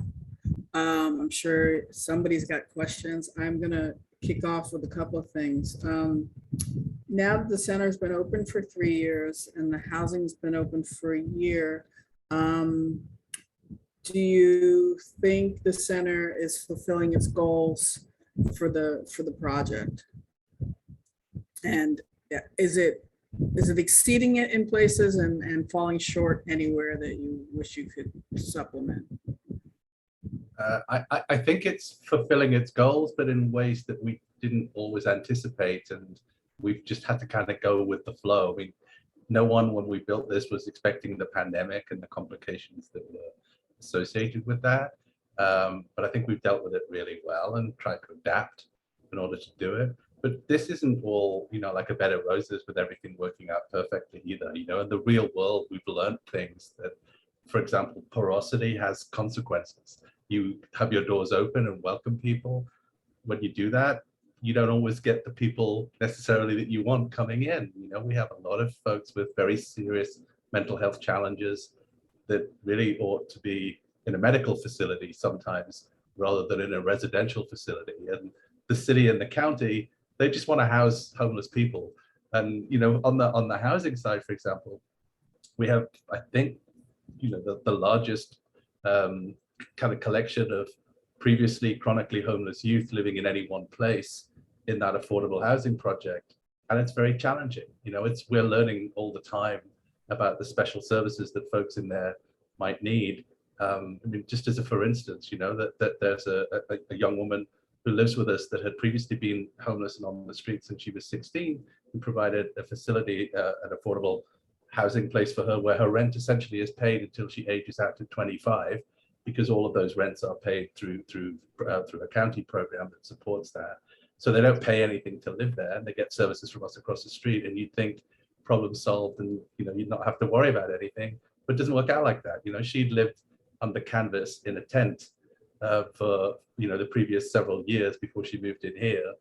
I'm sure somebody's got questions. I'm gonna kick off with a couple of things. Now that the center's been open for 3 years and the housing's been open for a year, do you think the center is fulfilling its goals for the project? And is it exceeding it in places and falling short anywhere that you wish you could supplement?
I think it's fulfilling its goals, but in ways that we didn't always anticipate, and we've just had to kind of go with the flow. I mean, no one, when we built this, was expecting the pandemic and the complications that were associated with that. But I think we've dealt with it really well and tried to adapt in order to do it. But this isn't all, like a bed of roses with everything working out perfectly either. In the real world, we've learned things that, for example, porosity has consequences. You have your doors open and welcome people. When you do that, you don't always get the people necessarily that you want coming in. We have a lot of folks with very serious mental health challenges that really ought to be in a medical facility sometimes rather than in a residential facility. And the city and the county, they just want to house homeless people. And on the housing side, for example, we have, I think, the largest kind of collection of previously chronically homeless youth living in any one place in that affordable housing project. And it's very challenging. You know, we're learning all the time about the special services that folks in there might need. I mean, just as a for instance, you know, that there's a young woman who lives with us that had previously been homeless and on the street since she was 16. We provided a facility, an affordable housing place for her where her rent essentially is paid until she ages out to 25, because all of those rents are paid through a county program that supports that. So they don't pay anything to live there, and they get services from us across the street. And you'd think problem solved, and you know, you'd not have to worry about anything. But it doesn't work out like that. You know, she'd lived under canvas in a tent for the previous several years before she moved in here.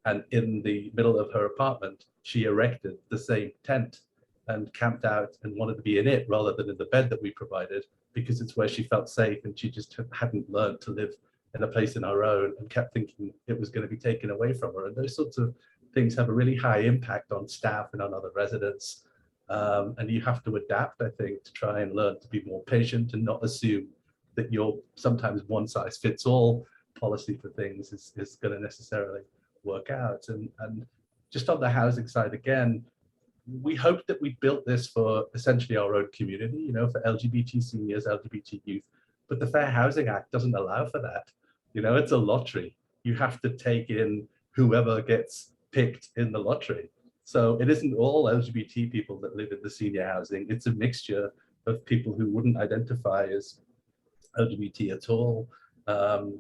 And in the middle of her apartment, she erected the same tent and camped out and wanted to be in it rather than in the bed that we provided, because it's where she felt safe, and she just hadn't learned to live in a place in her own and kept thinking it was going to be taken away from her. And those sorts of things have a really high impact on staff and on other residents. And you have to adapt, I think, to try and learn to be more patient and not assume that your sometimes one size fits all policy for things is going to necessarily work out. And just on the housing side again, we hope that we built this for essentially our own community, you know, for LGBT seniors, LGBT youth, but the Fair Housing Act doesn't allow for that. You know, it's a lottery. You have to take in whoever gets picked in the lottery. So it isn't all LGBT people that live in the senior housing. It's a mixture of people who wouldn't identify as LGBT at all. And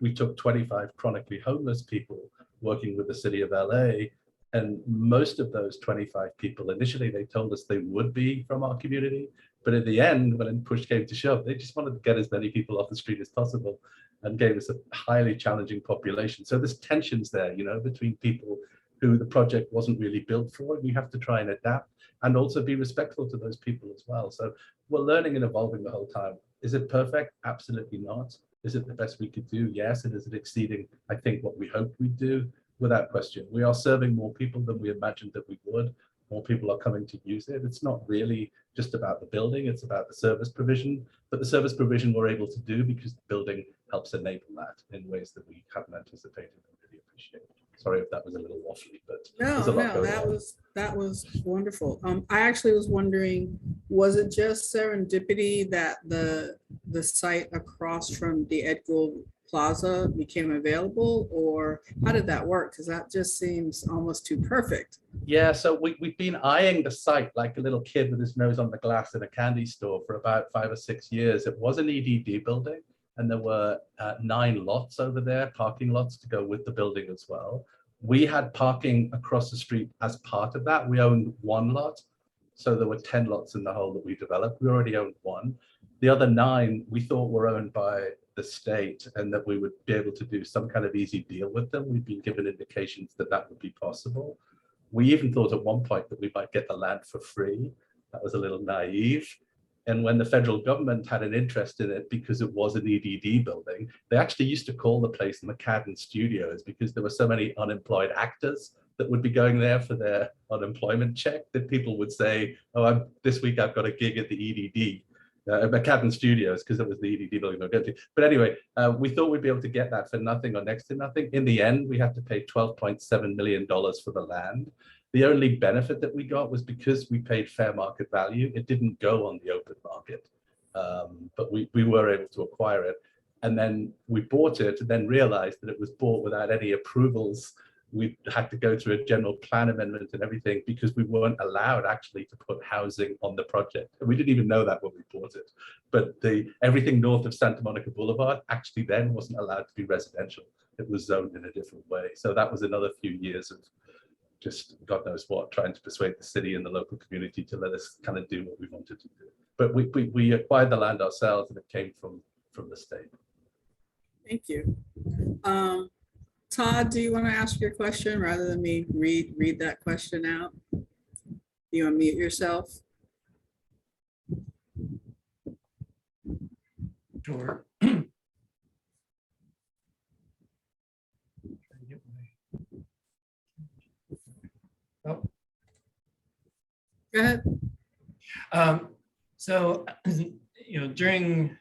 we took 25 chronically homeless people working with the city of LA. And most of those 25 people, initially they told us they would be from our community, but at the end, when push came to shove, they just wanted to get as many people off the street as possible and gave us a highly challenging population. So there's tensions there, you know, between people who the project wasn't really built for, and you have to try and adapt and also be respectful to those people as well. So we're learning and evolving the whole time. Is it perfect? Absolutely not. Is it the best we could do? Yes. And is it exceeding, I think, what we hoped we'd do? Without question. We are serving more people than we imagined that we would. More people are coming to use it. It's not really just about the building, it's about the service provision. But the service provision we're able to do because the building helps enable that in ways that we haven't anticipated and really appreciate. Sorry if that was a little waffly, but there's a lot going on.
That was wonderful. I actually was wondering, was it just serendipity that the site across from the Ed Gould Plaza became available, or how did that work? Because that just seems almost too perfect.
Yeah, so we've been eyeing the site like a little kid with his nose on the glass in a candy store for about 5 or 6 years. It was an EDD building, and there were 9 lots over there, parking lots to go with the building as well. We had parking across the street as part of that. We owned 1 lot, so there were 10 lots in the whole that we developed. We already owned 1. The other 9 we thought were owned by the state, and that we would be able to do some kind of easy deal with them. We've been given indications that that would be possible. We even thought at one point that we might get the land for free. That was a little naive. And when the federal government had an interest in it because it was an EDD building, they actually used to call the place McCadden Studios because there were so many unemployed actors that would be going there for their unemployment check that people would say, oh, this week I've got a gig at the EDD. McCadden Studios, because it was the EDD building we're going to. But anyway, we thought we'd be able to get that for nothing or next to nothing. In the end, we had to pay $12.7 million for the land. The only benefit that we got was because we paid fair market value, it didn't go on the open market, but we were able to acquire it. And then we bought it and then realized that it was bought without any approvals. We had to go through a general plan amendment and everything because we weren't allowed actually to put housing on the project. And we didn't even know that when we bought it. But everything north of Santa Monica Boulevard actually then wasn't allowed to be residential. It was zoned in a different way. So that was another few years of just God knows what, trying to persuade the city and the local community to let us kind of do what we wanted to do. But we acquired the land ourselves, and it came from the state.
Thank you. Todd, do you want to ask your question rather than me read that question out? You unmute yourself.
Sure. Oh.
Go ahead.
So, during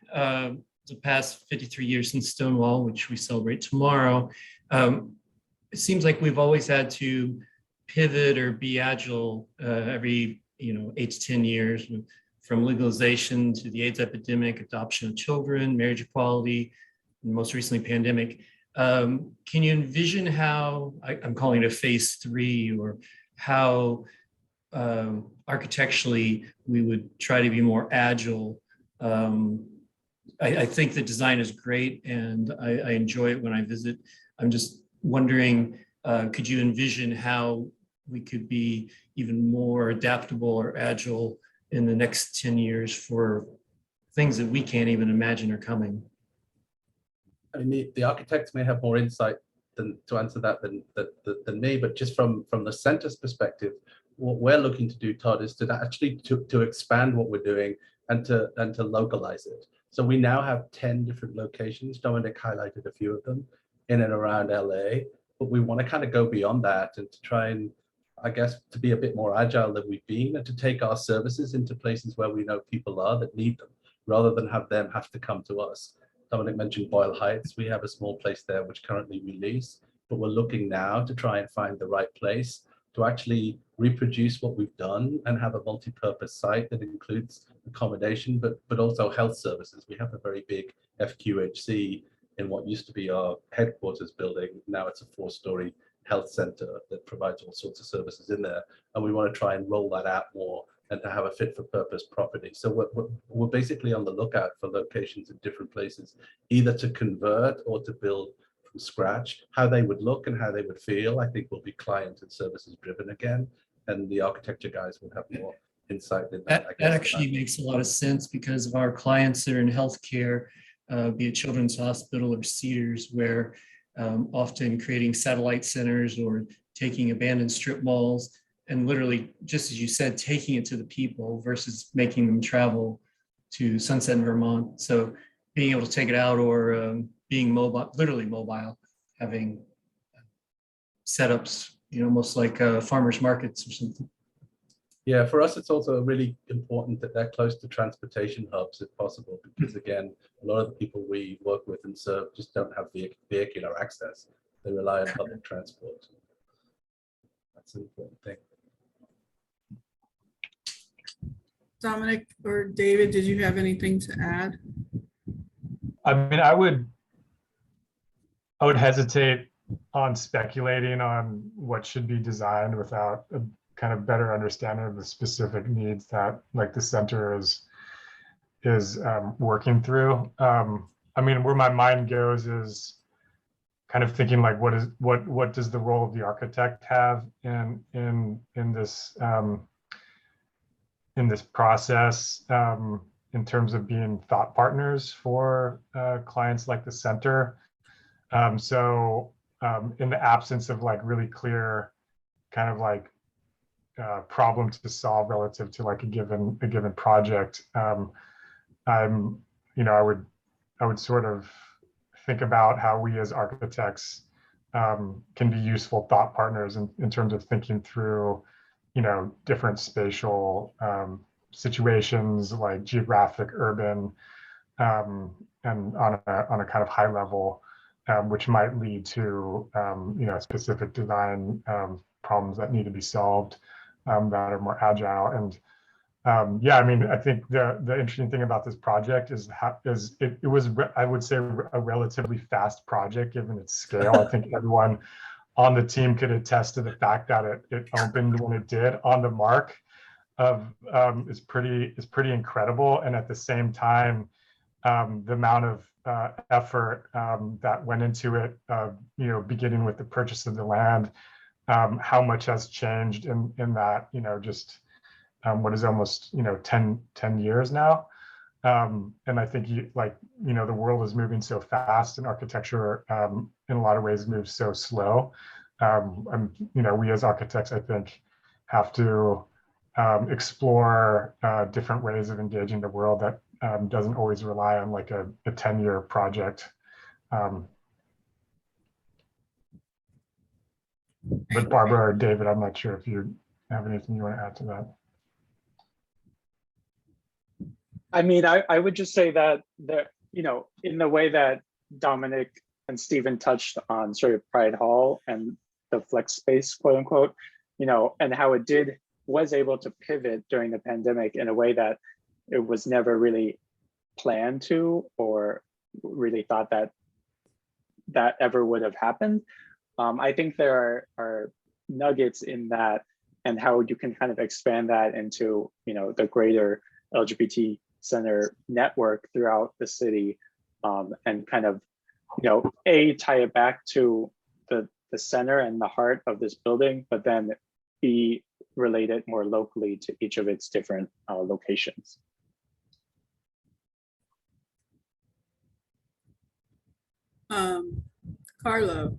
the past 53 years since Stonewall, which we celebrate tomorrow, it seems like we've always had to pivot or be agile every 8 to 10 years, from legalization to the AIDS epidemic, adoption of children, marriage equality, and most recently pandemic. Can you envision how, I'm calling it a phase 3, or how architecturally we would try to be more agile? I think the design is great and I enjoy it when I visit. I'm just wondering, could you envision how we could be even more adaptable or agile in the next 10 years for things that we can't even imagine are coming?
I mean, the architects may have more insight to answer that than me, but just from the center's perspective, what we're looking to do, Todd, is to actually to expand what we're doing and to localize it. So we now have 10 different locations. Dominic highlighted a few of them in and around LA, but we want to kind of go beyond that and to try and, I guess, to be a bit more agile than we've been, and to take our services into places where we know people are that need them, rather than have them have to come to us. Dominic mentioned Boyle Heights. We have a small place there which currently we lease, but we're looking now to try and find the right place to actually reproduce what we've done and have a multi-purpose site that includes accommodation, but also health services. We have a very big FQHC in what used to be our headquarters building. Now it's a 4-story health center that provides all sorts of services in there. And we want to try and roll that out more and to have a fit for purpose property. So we're basically on the lookout for locations in different places, either to convert or to build from scratch. How they would look and how they would feel, I think, will be client and services driven again. And the architecture guys will have more insight in that.
That actually makes a lot of sense, because of our clients that are in healthcare, be it Children's Hospital or Cedars, where often creating satellite centers or taking abandoned strip malls and literally, just as you said, taking it to the people versus making them travel to Sunset in Vermont. So being able to take it out, or being mobile, literally mobile, having setups, almost like farmers markets or something.
Yeah, for us, it's also really important that they're close to transportation hubs if possible, because again, a lot of the people we work with and serve just don't have vehicular access. They rely on public transport. That's an important thing.
Dominic or David, did you have anything to add?
I mean, I would hesitate on speculating on what should be designed without a kind of better understanding of the specific needs that like the center is working through. I mean, where my mind goes is kind of thinking like, what does the role of the architect have in this process, in terms of being thought partners for clients like the center. So in the absence of like really clear kind of like problem to solve relative to like a given project, I would sort of think about how we as architects can be useful thought partners in terms of thinking through different spatial situations, like geographic, urban, and on a kind of high level, which might lead to specific design problems that need to be solved, that are more agile. And yeah, I mean, I think the interesting thing about this project is it was, I would say, a relatively fast project given its scale. I think everyone on the team could attest to the fact that it opened when it did on the mark of is pretty incredible. And at the same time, the amount of effort that went into it, beginning with the purchase of the land, how much has changed in that, just what is almost 10 years now. And I think the world is moving so fast, and architecture in a lot of ways moves so slow. We as architects, I think, have to explore different ways of engaging the world that doesn't always rely on like a 10-year project. But Barbara or David, I'm not sure if you have anything you want to add to that.
I mean, I would just say that in the way that Dominic and Stephen touched on sort of Pride Hall and the flex space, quote unquote, and how it was able to pivot during the pandemic in a way that it was never really planned to, or really thought that ever would have happened. I think there are nuggets in that, and how you can kind of expand that into, the greater LGBT center network throughout the city, and kind of, tie it back to the center and the heart of this building, but then be related more locally to each of its different locations.
Carlo.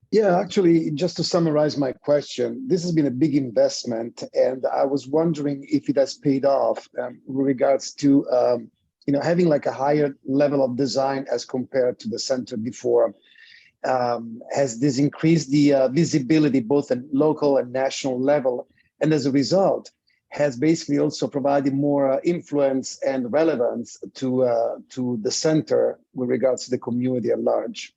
Yeah, actually, just to summarize my question, this has been a big investment, and I was wondering if it has paid off with regards to having like a higher level of design as compared to the center before. Has this increased the visibility both at local and national level, and as a result, has basically also provided more influence and relevance to the center with regards to the community at large?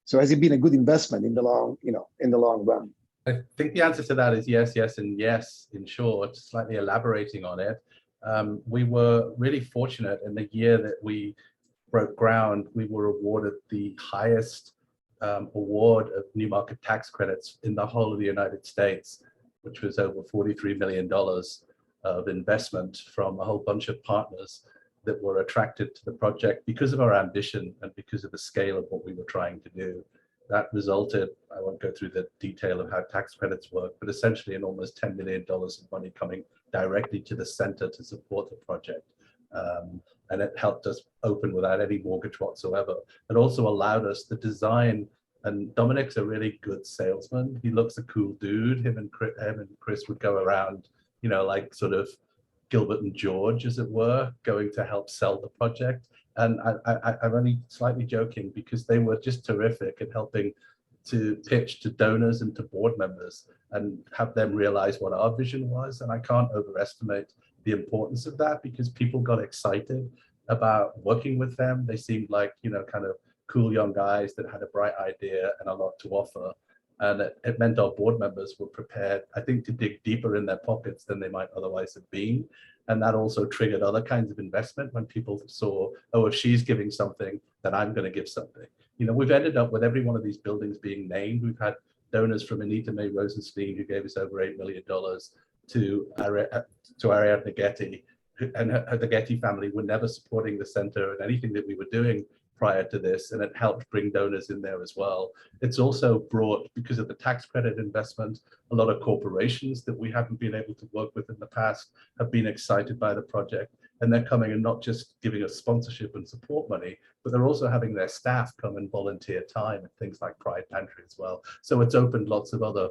So has it been a good investment in the long run?
I think the answer to that is yes, yes, and yes. In short, slightly elaborating on it, we were really fortunate in the year that we broke ground. We were awarded the highest award of new market tax credits in the whole of the United States, which was over $43 million of investment from a whole bunch of partners that were attracted to the project because of our ambition and because of the scale of what we were trying to do. That resulted, I won't go through the detail of how tax credits work, but essentially in almost $10 million of money coming directly to the center to support the project. And it helped us open without any mortgage whatsoever. It also allowed us to design, and Dominic's a really good salesman. He looks a cool dude. Him and Chris would go around, like sort of Gilbert and George, as it were, going to help sell the project. And I'm only slightly joking because they were just terrific at helping to pitch to donors and to board members and have them realize what our vision was. And I can't overestimate the importance of that, because people got excited about working with them. They seemed like, kind of cool young guys that had a bright idea and a lot to offer. And it meant our board members were prepared, I think, to dig deeper in their pockets than they might otherwise have been. And that also triggered other kinds of investment when people saw, oh, if she's giving something, then I'm going to give something. We've ended up with every one of these buildings being named. We've had donors from Anita Mae Rosenstein, who gave us over $8 million, to Ariadne Getty, and the Getty family were never supporting the center and anything that we were doing prior to this, and it helped bring donors in there as well. It's also brought, because of the tax credit investment, a lot of corporations that we haven't been able to work with in the past have been excited by the project, and they're coming and not just giving us sponsorship and support money, but they're also having their staff come and volunteer time at things like Pride Pantry as well. So it's opened lots of other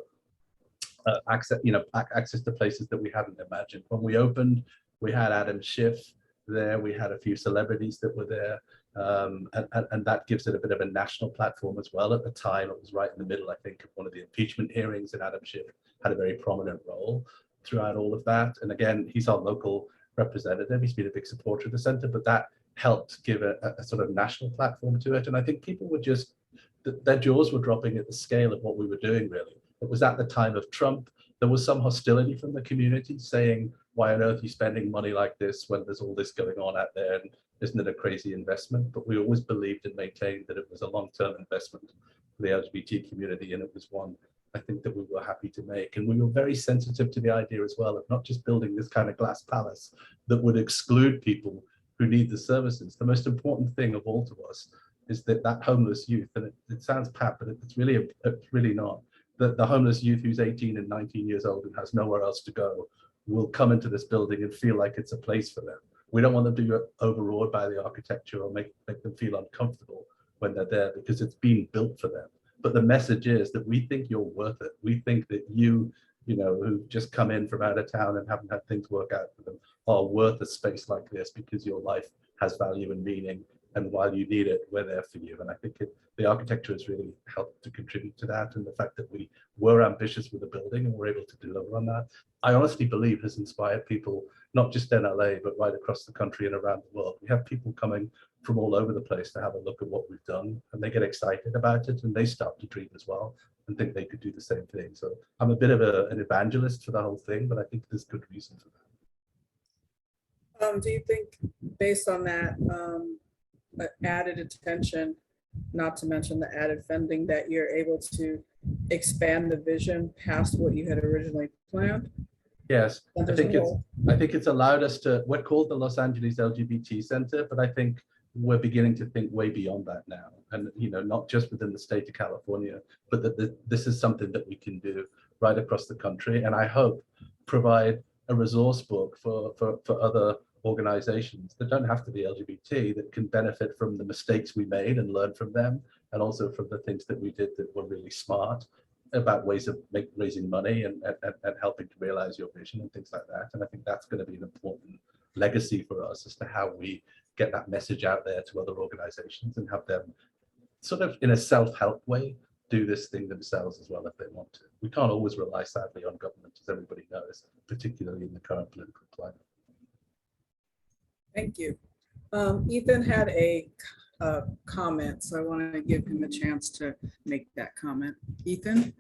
access to places that we hadn't imagined. When we opened, we had Adam Schiff there, we had a few celebrities that were there, and that gives it a bit of a national platform as well. At the time, it was right in the middle, I think, of one of the impeachment hearings, and Adam Schiff had a very prominent role throughout all of that. And again, he's our local representative. He's been a big supporter of the center, but that helped give a sort of national platform to it. And I think people were just, their jaws were dropping at the scale of what we were doing, really. It was at the time of Trump. There was some hostility from the community saying, why on earth are you spending money like this when there's all this going on out there? And isn't it a crazy investment? But we always believed and maintained that it was a long-term investment for the LGBT community. And it was one, I think, that we were happy to make. And we were very sensitive to the idea as well of not just building this kind of glass palace that would exclude people who need the services. The most important thing of all to us is that homeless youth, and it sounds pat, but it's really not. The homeless youth who's 18 and 19 years old and has nowhere else to go will come into this building and feel like it's a place for them. We don't want them to be overawed by the architecture or make them feel uncomfortable when they're there, because it's being built for them. But the message is that we think you're worth it. We think that you who've just come in from out of town and haven't had things work out for them, are worth a space like this, because your life has value and meaning, And while you need it, we're there for you. And I think the architecture has really helped to contribute to that. And the fact that we were ambitious with the building and were able to deliver on that, I honestly believe has inspired people, not just in LA, but right across the country and around the world. We have people coming from all over the place to have a look at what we've done, and they get excited about it, and they start to dream as well and think they could do the same thing. So I'm a bit of an evangelist for the whole thing, but I think there's good reason for that.
Do you think, based on that added attention, not to mention the added funding, that you're able to expand the vision past what you had originally planned?
Yes, I think it's allowed us to, we're called the Los Angeles LGBT Center, but I think we're beginning to think way beyond that now. And, not just within the state of California, but that this is something that we can do right across the country. And I hope provide a resource book for other organizations that don't have to be LGBT, that can benefit from the mistakes we made and learn from them, and also from the things that we did that were really smart about ways of raising money and helping to realize your vision and things like that. And I think that's going to be an important legacy for us as to how we get that message out there to other organizations and have them sort of in a self-help way do this thing themselves as well if they want to. We can't always rely, sadly, on government, as everybody knows, particularly in the current political climate.
Thank you. Ethan had a comment, so I want to give him a chance to make that comment. Ethan?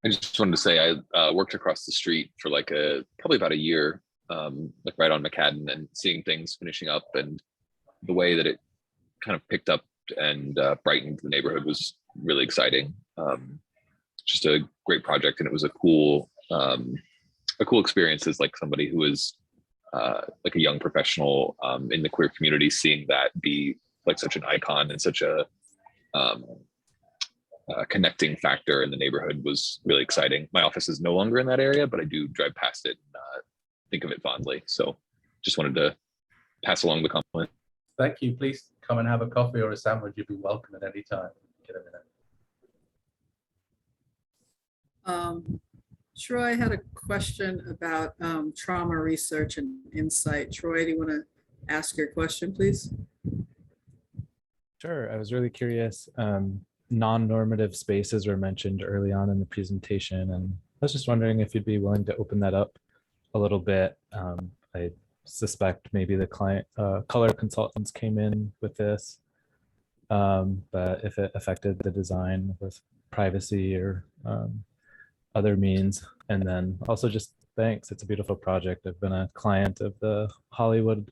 I just wanted to say I worked across the street for probably about a year, right on McCadden, and seeing things finishing up and the way that it kind of picked up and brightened the neighborhood was really exciting. Just a great project, and it was a cool experience as somebody who is a young professional in the queer community, seeing that be such an icon and such a connecting factor in the neighborhood was really exciting. My office is no longer in that area, but I do drive past it and think of it fondly. So just wanted to pass along the compliment.
Thank you. Please come and have a coffee or a sandwich. You'll be welcome at any time. Get a minute.
Troy had a question about trauma research and insight. Troy, do you want to ask your question, please?
Sure. I was really curious. Non-normative spaces were mentioned early on in the presentation, and I was just wondering if you'd be willing to open that up a little bit. I suspect maybe the client color consultants came in with this, but if it affected the design with privacy or other means. And then also just thanks. It's a beautiful project. I've been a client of the Hollywood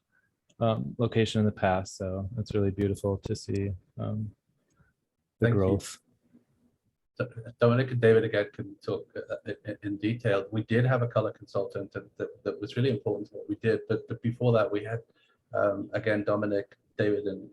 location in the past, so it's really beautiful to see the growth.
Dominic and David again can talk in detail. We did have a color consultant that was really important to what we did, but before that we had again Dominic, David, and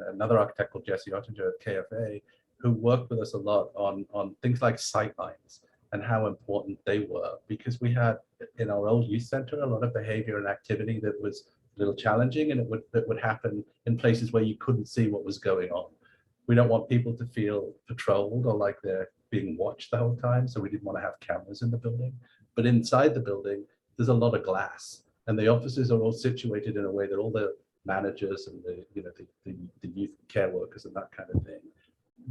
another architect called Jesse Ottinger at KFA, who worked with us a lot on things like sightlines and how important they were, because we had in our old youth center a lot of behavior and activity that was a little challenging, and that would happen in places where you couldn't see what was going on. We don't want people to feel patrolled or like they're being watched the whole time, so we didn't want to have cameras in the building. But inside the building, there's a lot of glass, and the offices are all situated in a way that all the managers and the youth care workers and that kind of thing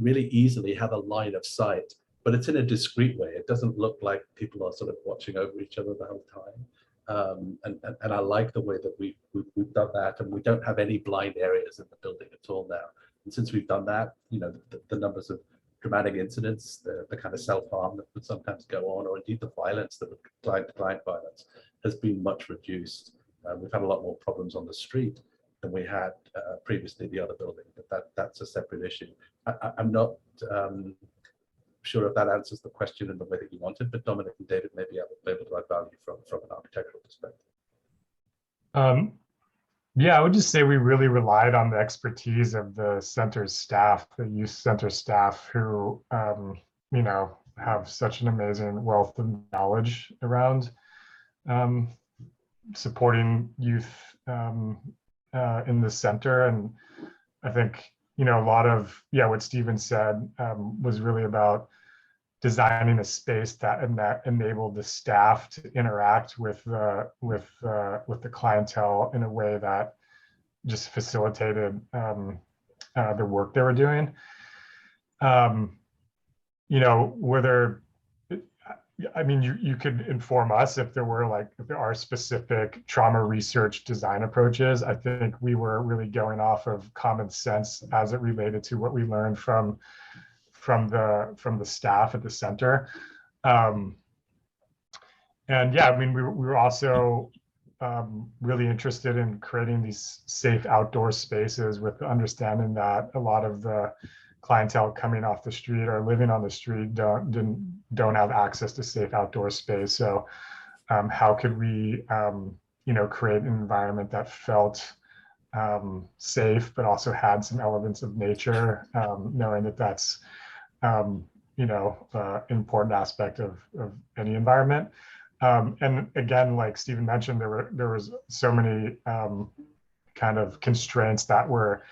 really easily have a line of sight, but it's in a discreet way. It doesn't look like people are sort of watching over each other the whole time. And I like the way that we've done that, and we don't have any blind areas in the building at all now. And since we've done that, the numbers of dramatic incidents, the kind of self-harm that would sometimes go on, or indeed the violence that would client violence, has been much reduced. We've had a lot more problems on the street than we had previously in the other building, but that's a separate issue. I'm not sure if that answers the question in the way that you wanted, but Dominic and David may be able to add value from an architectural perspective.
Yeah, I would just say we really relied on the expertise of the center's staff, the youth center staff, who have such an amazing wealth of knowledge around supporting youth in the center. And I think a lot of what Stephen said was really about designing a space that enabled the staff to interact with the clientele in a way that just facilitated the work they were doing. You know, were there, I mean, you could inform us if there are specific trauma research design approaches. I think we were really going off of common sense as it related to what we learned from the staff at the center. And yeah, I mean, we were also really interested in creating these safe outdoor spaces, with the understanding that a lot of the clientele coming off the street or living on the street don't have access to safe outdoor space. So how could we you know, create an environment that felt safe but also had some elements of nature, knowing that that's you know, important aspect of any environment. And again, like Stephen mentioned, there was so many kind of constraints that were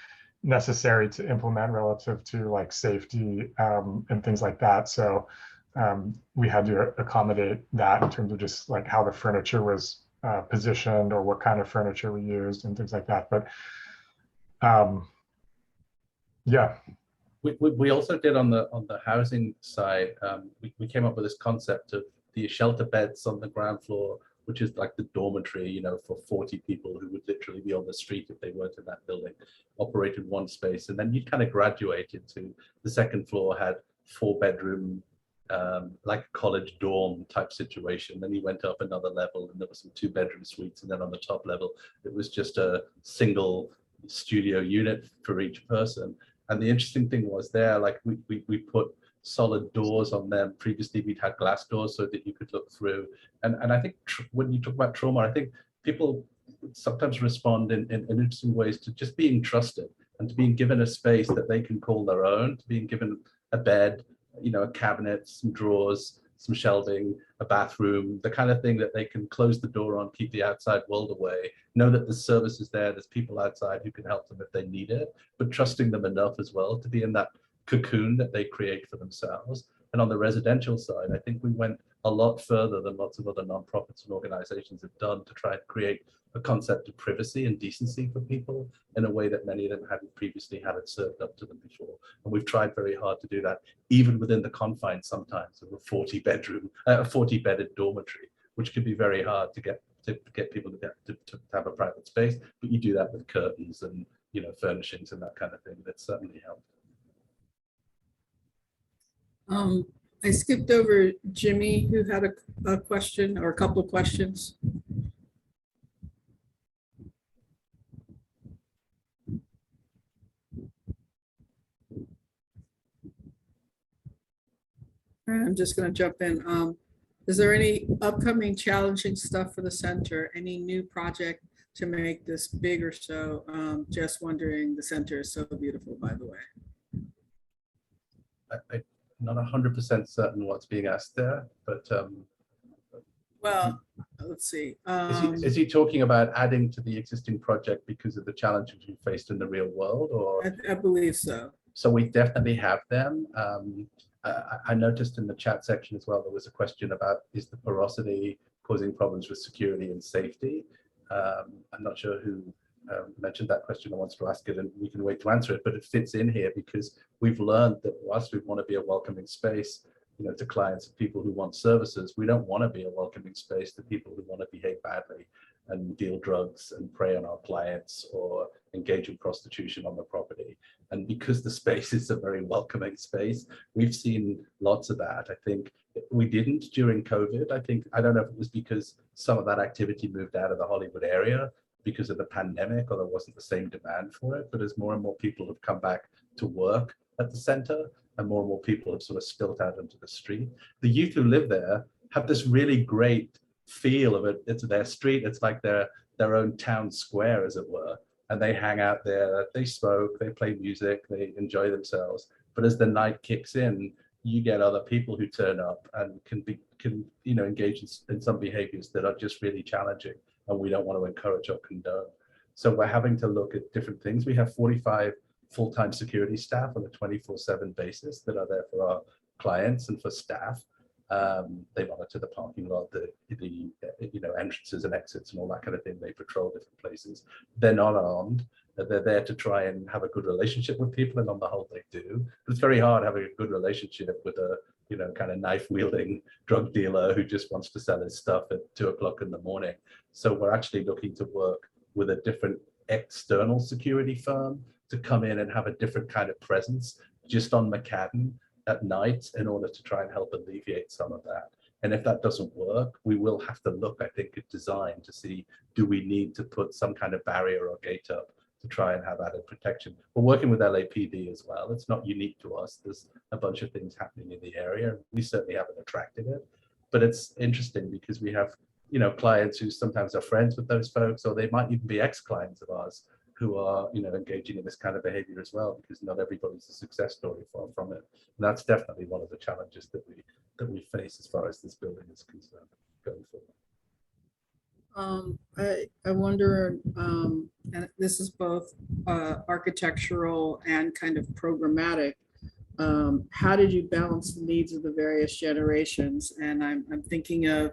necessary to implement relative to like safety and things like that. So we had to accommodate that in terms of just like how the furniture was positioned or what kind of furniture we used and things like that. But yeah.
We also did on the housing side, we came up with this concept of the shelter beds on the ground floor, which is like the dormitory, you know, for 40 people who would literally be on the street if they weren't in that building, operated one space. And then you'd kind of graduate into the second floor, had 4-bedroom, like a college dorm type situation. Then you went up another level and there were some 2-bedroom suites. And then on the top level, it was just a single studio unit for each person. And the interesting thing was there, like we put solid doors on them. Previously, we'd had glass doors so that you could look through. And I think when you talk about trauma, I think people sometimes respond in interesting ways to just being trusted and to being given a space that they can call their own, to being given a bed, you know, a cabinet, some drawers, some shelving, a bathroom, the kind of thing that they can close the door on, keep the outside world away, know that the service is there, there's people outside who can help them if they need it, but trusting them enough as well to be in that cocoon that they create for themselves. And on the residential side, I think we went a lot further than lots of other nonprofits and organizations have done to try and create a concept of privacy and decency for people in a way that many of them hadn't previously had it served up to them before. And we've tried very hard to do that, even within the confines sometimes of a 40-bedded dormitory, which can be very hard to get people to have a private space. But you do that with curtains and, you know, furnishings and that kind of thing. That certainly helped.
I skipped over Jimmy, who had a question or a couple of questions. I'm just going to jump in. Is there any upcoming challenging stuff for the center? Any new project to make this bigger? So just wondering, the center is so beautiful, by the way.
I'm not 100% certain what's being asked there, but
well, let's see.
Is he talking about adding to the existing project because of the challenges we faced in the real world, or?
I believe so.
So we definitely have them. I noticed in the chat section as well, there was a question about, is the porosity causing problems with security and safety? I'm not sure who mentioned that question or wants to ask it, and we can wait to answer it, but it fits in here because we've learned that whilst we want to be a welcoming space, you know, to clients and people who want services, we don't want to be a welcoming space to people who want to behave badly and deal drugs and prey on our clients or engage in prostitution on the property. And because the space is a very welcoming space, we've seen lots of that. I think we didn't during COVID. I don't know if it was because some of that activity moved out of the Hollywood area because of the pandemic, or there wasn't the same demand for it. But as more and more people have come back to work at the center, and more people have sort of spilt out into the street, the youth who live there have this really great feel of it. It's their street. It's like their own town square, as it were. And they hang out there, they smoke, they play music, they enjoy themselves. But as the night kicks in, you get other people who turn up and can you know, engage in some behaviors that are just really challenging, and we don't want to encourage or condone. So we're having to look at different things. We have 45 full-time security staff on a 24/7 basis that are there for our clients and for staff. They monitor the parking lot, the entrances and exits and all that kind of thing. They patrol different places. They're not armed. They're there to try and have a good relationship with people, and on the whole, they do. But it's very hard having a good relationship with a kind of knife-wielding drug dealer who just wants to sell his stuff at 2 o'clock in the morning. So we're actually looking to work with a different external security firm to come in and have a different kind of presence just on McCadden at night in order to try and help alleviate some of that. And if that doesn't work, we will have to look, I think, at design to see, do we need to put some kind of barrier or gate up to try and have added protection. We're working with LAPD as well. It's not unique to us. There's a bunch of things happening in the area. We certainly haven't attracted it, but it's interesting because we have, clients who sometimes are friends with those folks, or they might even be ex-clients of ours who are, engaging in this kind of behavior as well, because not everybody's a success story from it. And that's definitely one of the challenges that we face as far as this building is concerned going forward.
I wonder, and this is both architectural and kind of programmatic. How did you balance the needs of the various generations? And I'm thinking of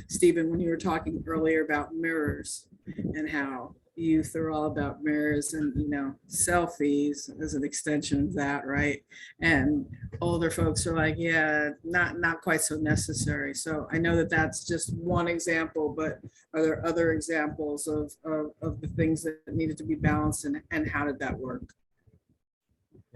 Stephen, when you were talking earlier about mirrors and how youth are all about mirrors and selfies as an extension of that, right? And older folks are like, yeah, not quite so necessary. So I know that that's just one example, but are there other examples of the things that needed to be balanced, and how did that work?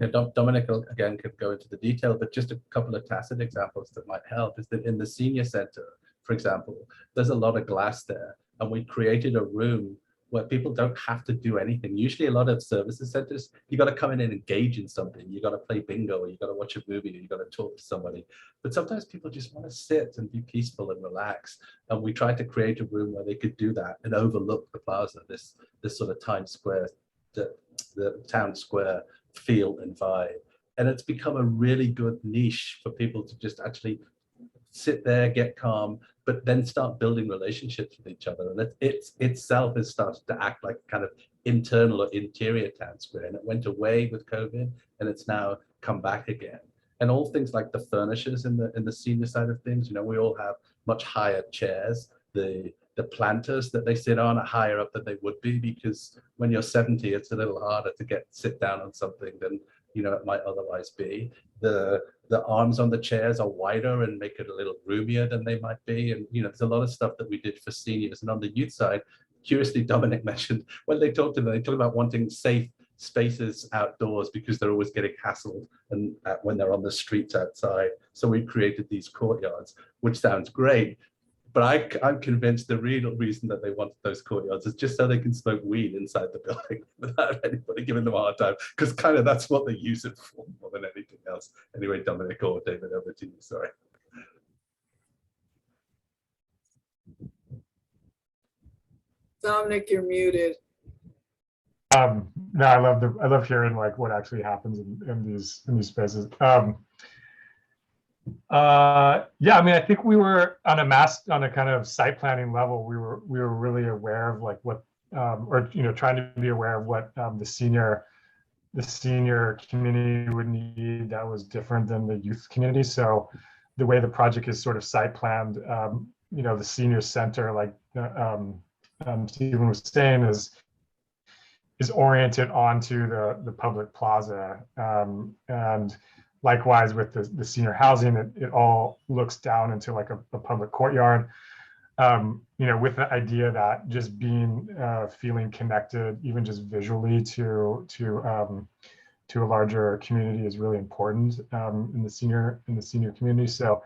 Yeah, Dominic again could go into the detail, but just a couple of tacit examples that might help is that in the senior center, for example, there's a lot of glass there, and we created a room where people don't have to do anything. Usually a lot of services centers, you got to come in and engage in something. You got to play bingo, or you got to watch a movie, or you got to talk to somebody. But sometimes people just want to sit and be peaceful and relax. And we tried to create a room where they could do that and overlook the plaza, this sort of Times Square, the town square feel and vibe. And it's become a really good niche for people to just actually sit there, get calm, but then start building relationships with each other. And it itself has started to act like kind of internal or interior town square. And it went away with COVID, and it's now come back again. And all things like the furnishers in the senior side of things, we all have much higher chairs. The planters that they sit on are higher up than they would be, because when you're 70, it's a little harder to sit down on something than it might otherwise be. The arms on the chairs are wider and make it a little roomier than they might be. And there's a lot of stuff that we did for seniors. And on the youth side, curiously, Dominic mentioned when they talked to them, they talked about wanting safe spaces outdoors because they're always getting hassled and when they're on the streets outside. So we created these courtyards, which sounds great. But I'm convinced the real reason that they wanted those courtyards is just so they can smoke weed inside the building without anybody giving them a hard time, because kind of that's what they use it for more than anything else. Anyway, Dominic or David, over to you. Sorry.
Dominic, you're muted.
No, I love hearing like what actually happens in these spaces. Yeah, I mean, I think we were on a kind of site planning level. We were really aware of like what, or trying to be aware of what the senior community would need that was different than the youth community. So the way the project is sort of site planned, the senior center, like Stephen was saying, is oriented onto the public plaza, and likewise with the senior housing, it all looks down into like a public courtyard, with the idea that just feeling connected, even just visually to a larger community is really important in the senior community. So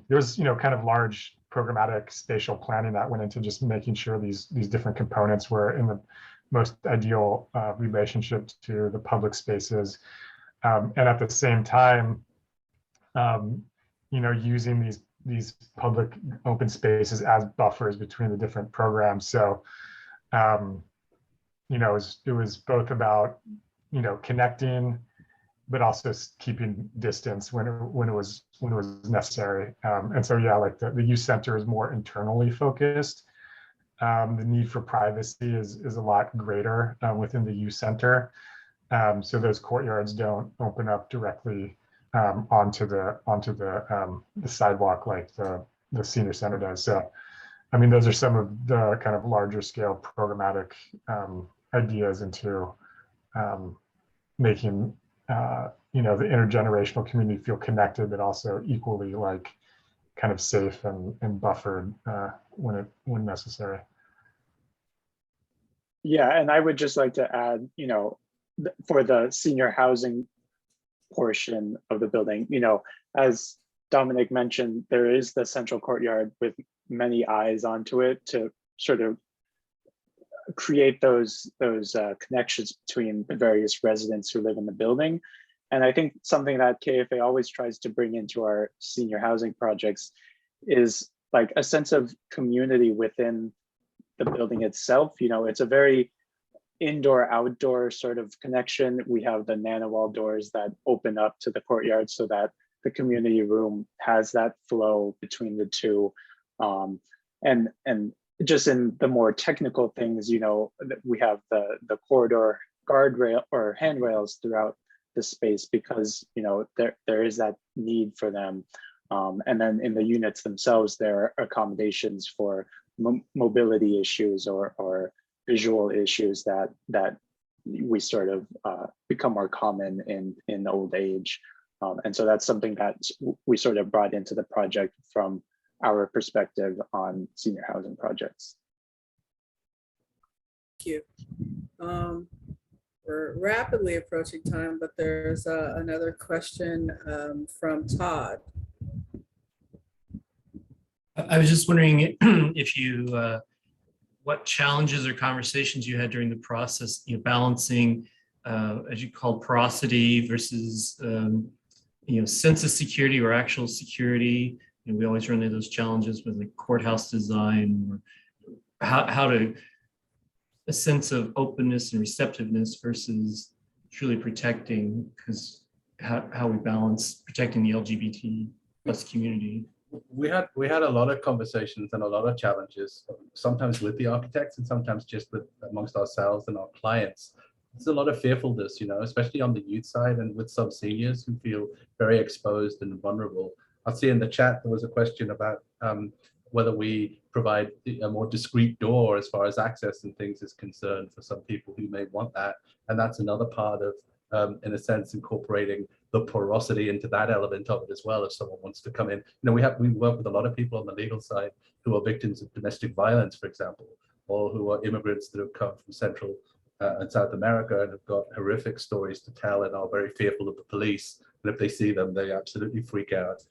there's kind of large programmatic spatial planning that went into just making sure these different components were in the most ideal relationship to the public spaces. And at the same time, using these public open spaces as buffers between the different programs. So, it was both about, connecting, but also keeping distance when it was necessary. And so, yeah, like the youth center is more internally focused. The need for privacy is a lot greater within the youth center. So those courtyards don't open up directly onto the sidewalk like the senior center does. So, I mean, those are some of the kind of larger scale programmatic ideas into making the intergenerational community feel connected, but also equally like kind of safe and buffered when necessary.
Yeah, and I would just like to add, for the senior housing portion of the building, as Dominic mentioned, there is the central courtyard with many eyes onto it to sort of create those connections between the various residents who live in the building. And I think something that KFA always tries to bring into our senior housing projects is like a sense of community within the building itself. It's a very indoor outdoor sort of connection. We have the nanowall doors that open up to the courtyard so that the community room has that flow between the two. And just in the more technical things, we have the corridor guardrail or handrails throughout the space because there is that need for them. And then in the units themselves, there are accommodations for mobility issues or visual issues that we sort of become more common in old age. And so that's something that we sort of brought into the project from our perspective on senior housing projects.
Thank you. We're rapidly approaching time, but there's another question from Todd.
I was just wondering if you, what challenges or conversations you had during the process, balancing, as you called, porosity versus, sense of security or actual security. We always run into those challenges with the courthouse design, or how to a sense of openness and receptiveness versus truly protecting, because how we balance protecting the LGBT plus community.
We had a lot of conversations and a lot of challenges, sometimes with the architects and sometimes just amongst ourselves and our clients. There's a lot of fearfulness, especially on the youth side and with some seniors who feel very exposed and vulnerable. I'll see in the chat there was a question about whether we provide a more discreet door as far as access and things is concerned for some people who may want that. And that's another part of, in a sense, incorporating the porosity into that element of it as well. If someone wants to come in, we work with a lot of people on the legal side who are victims of domestic violence, for example, or who are immigrants that have come from Central and South America and have got horrific stories to tell and are very fearful of the police. And if they see them, they absolutely freak out.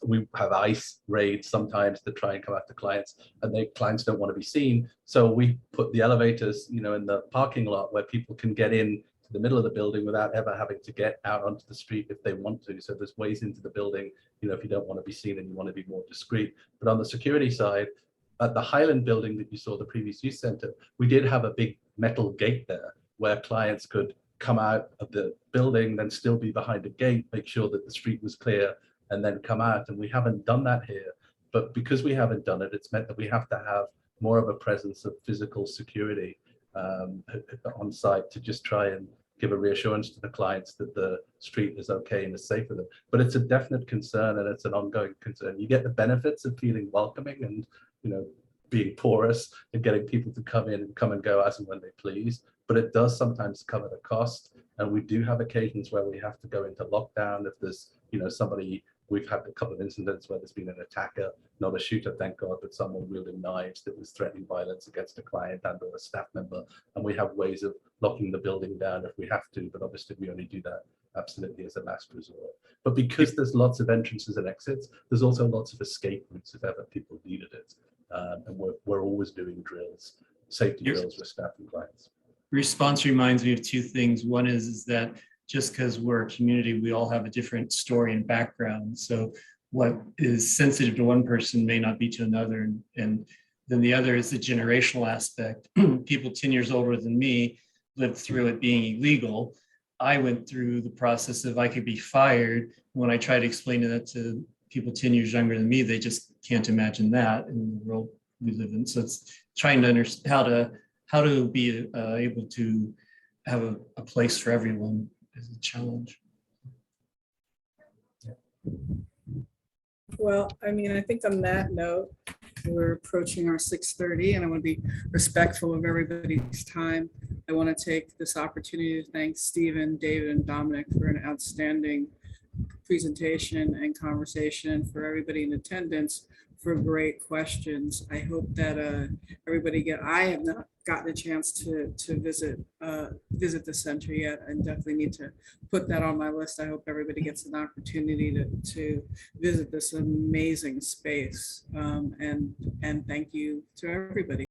We have ICE raids sometimes to try and come after clients, and clients don't want to be seen. So we put the elevators, in the parking lot where people can get in to the middle of the building without ever having to get out onto the street if they want to. So there's ways into the building, if you don't want to be seen and you want to be more discreet. But on the security side, at the Highland building that you saw, the previous youth center, we did have a big metal gate there where clients could come out of the building, then still be behind a gate, make sure that the street was clear, and then come out. And we haven't done that here. But because we haven't done it, it's meant that we have to have more of a presence of physical security on site to just try and give a reassurance to the clients that the street is okay and is safe for them. But it's a definite concern, and it's an ongoing concern. You get the benefits of feeling welcoming and being porous and getting people to come in and come and go as and when they please. But it does sometimes come at a cost. And we do have occasions where we have to go into lockdown if there's, somebody. We've had a couple of incidents where there's been an attacker, not a shooter, thank God, but someone wielding knives that was threatening violence against a client and or a staff member. And we have ways of locking the building down if we have to, but obviously we only do that absolutely as a last resort. But because there's lots of entrances and exits, there's also lots of escape routes if ever people needed it. And we're always doing drills, safety drills with staff and clients.
Response reminds me of two things. One is that just because we're a community, we all have a different story and background. So what is sensitive to one person may not be to another. And then the other is the generational aspect. People 10 years older than me lived through it being illegal. I went through the process of I could be fired. When I try to explain that to people 10 years younger than me, they just can't imagine that in the world we live in. So it's trying to understand how to be able to have a place for everyone is a challenge.
Well, I mean, I think on that note, we're approaching our 6:30 and I want to be respectful of everybody's time. I want to take this opportunity to thank Stephen, David, and Dominic for an outstanding presentation and conversation, for everybody in attendance for great questions. I hope that everybody I have not gotten a chance to visit the center yet, and definitely need to put that on my list. I hope everybody gets an opportunity to visit this amazing space. And thank you to everybody.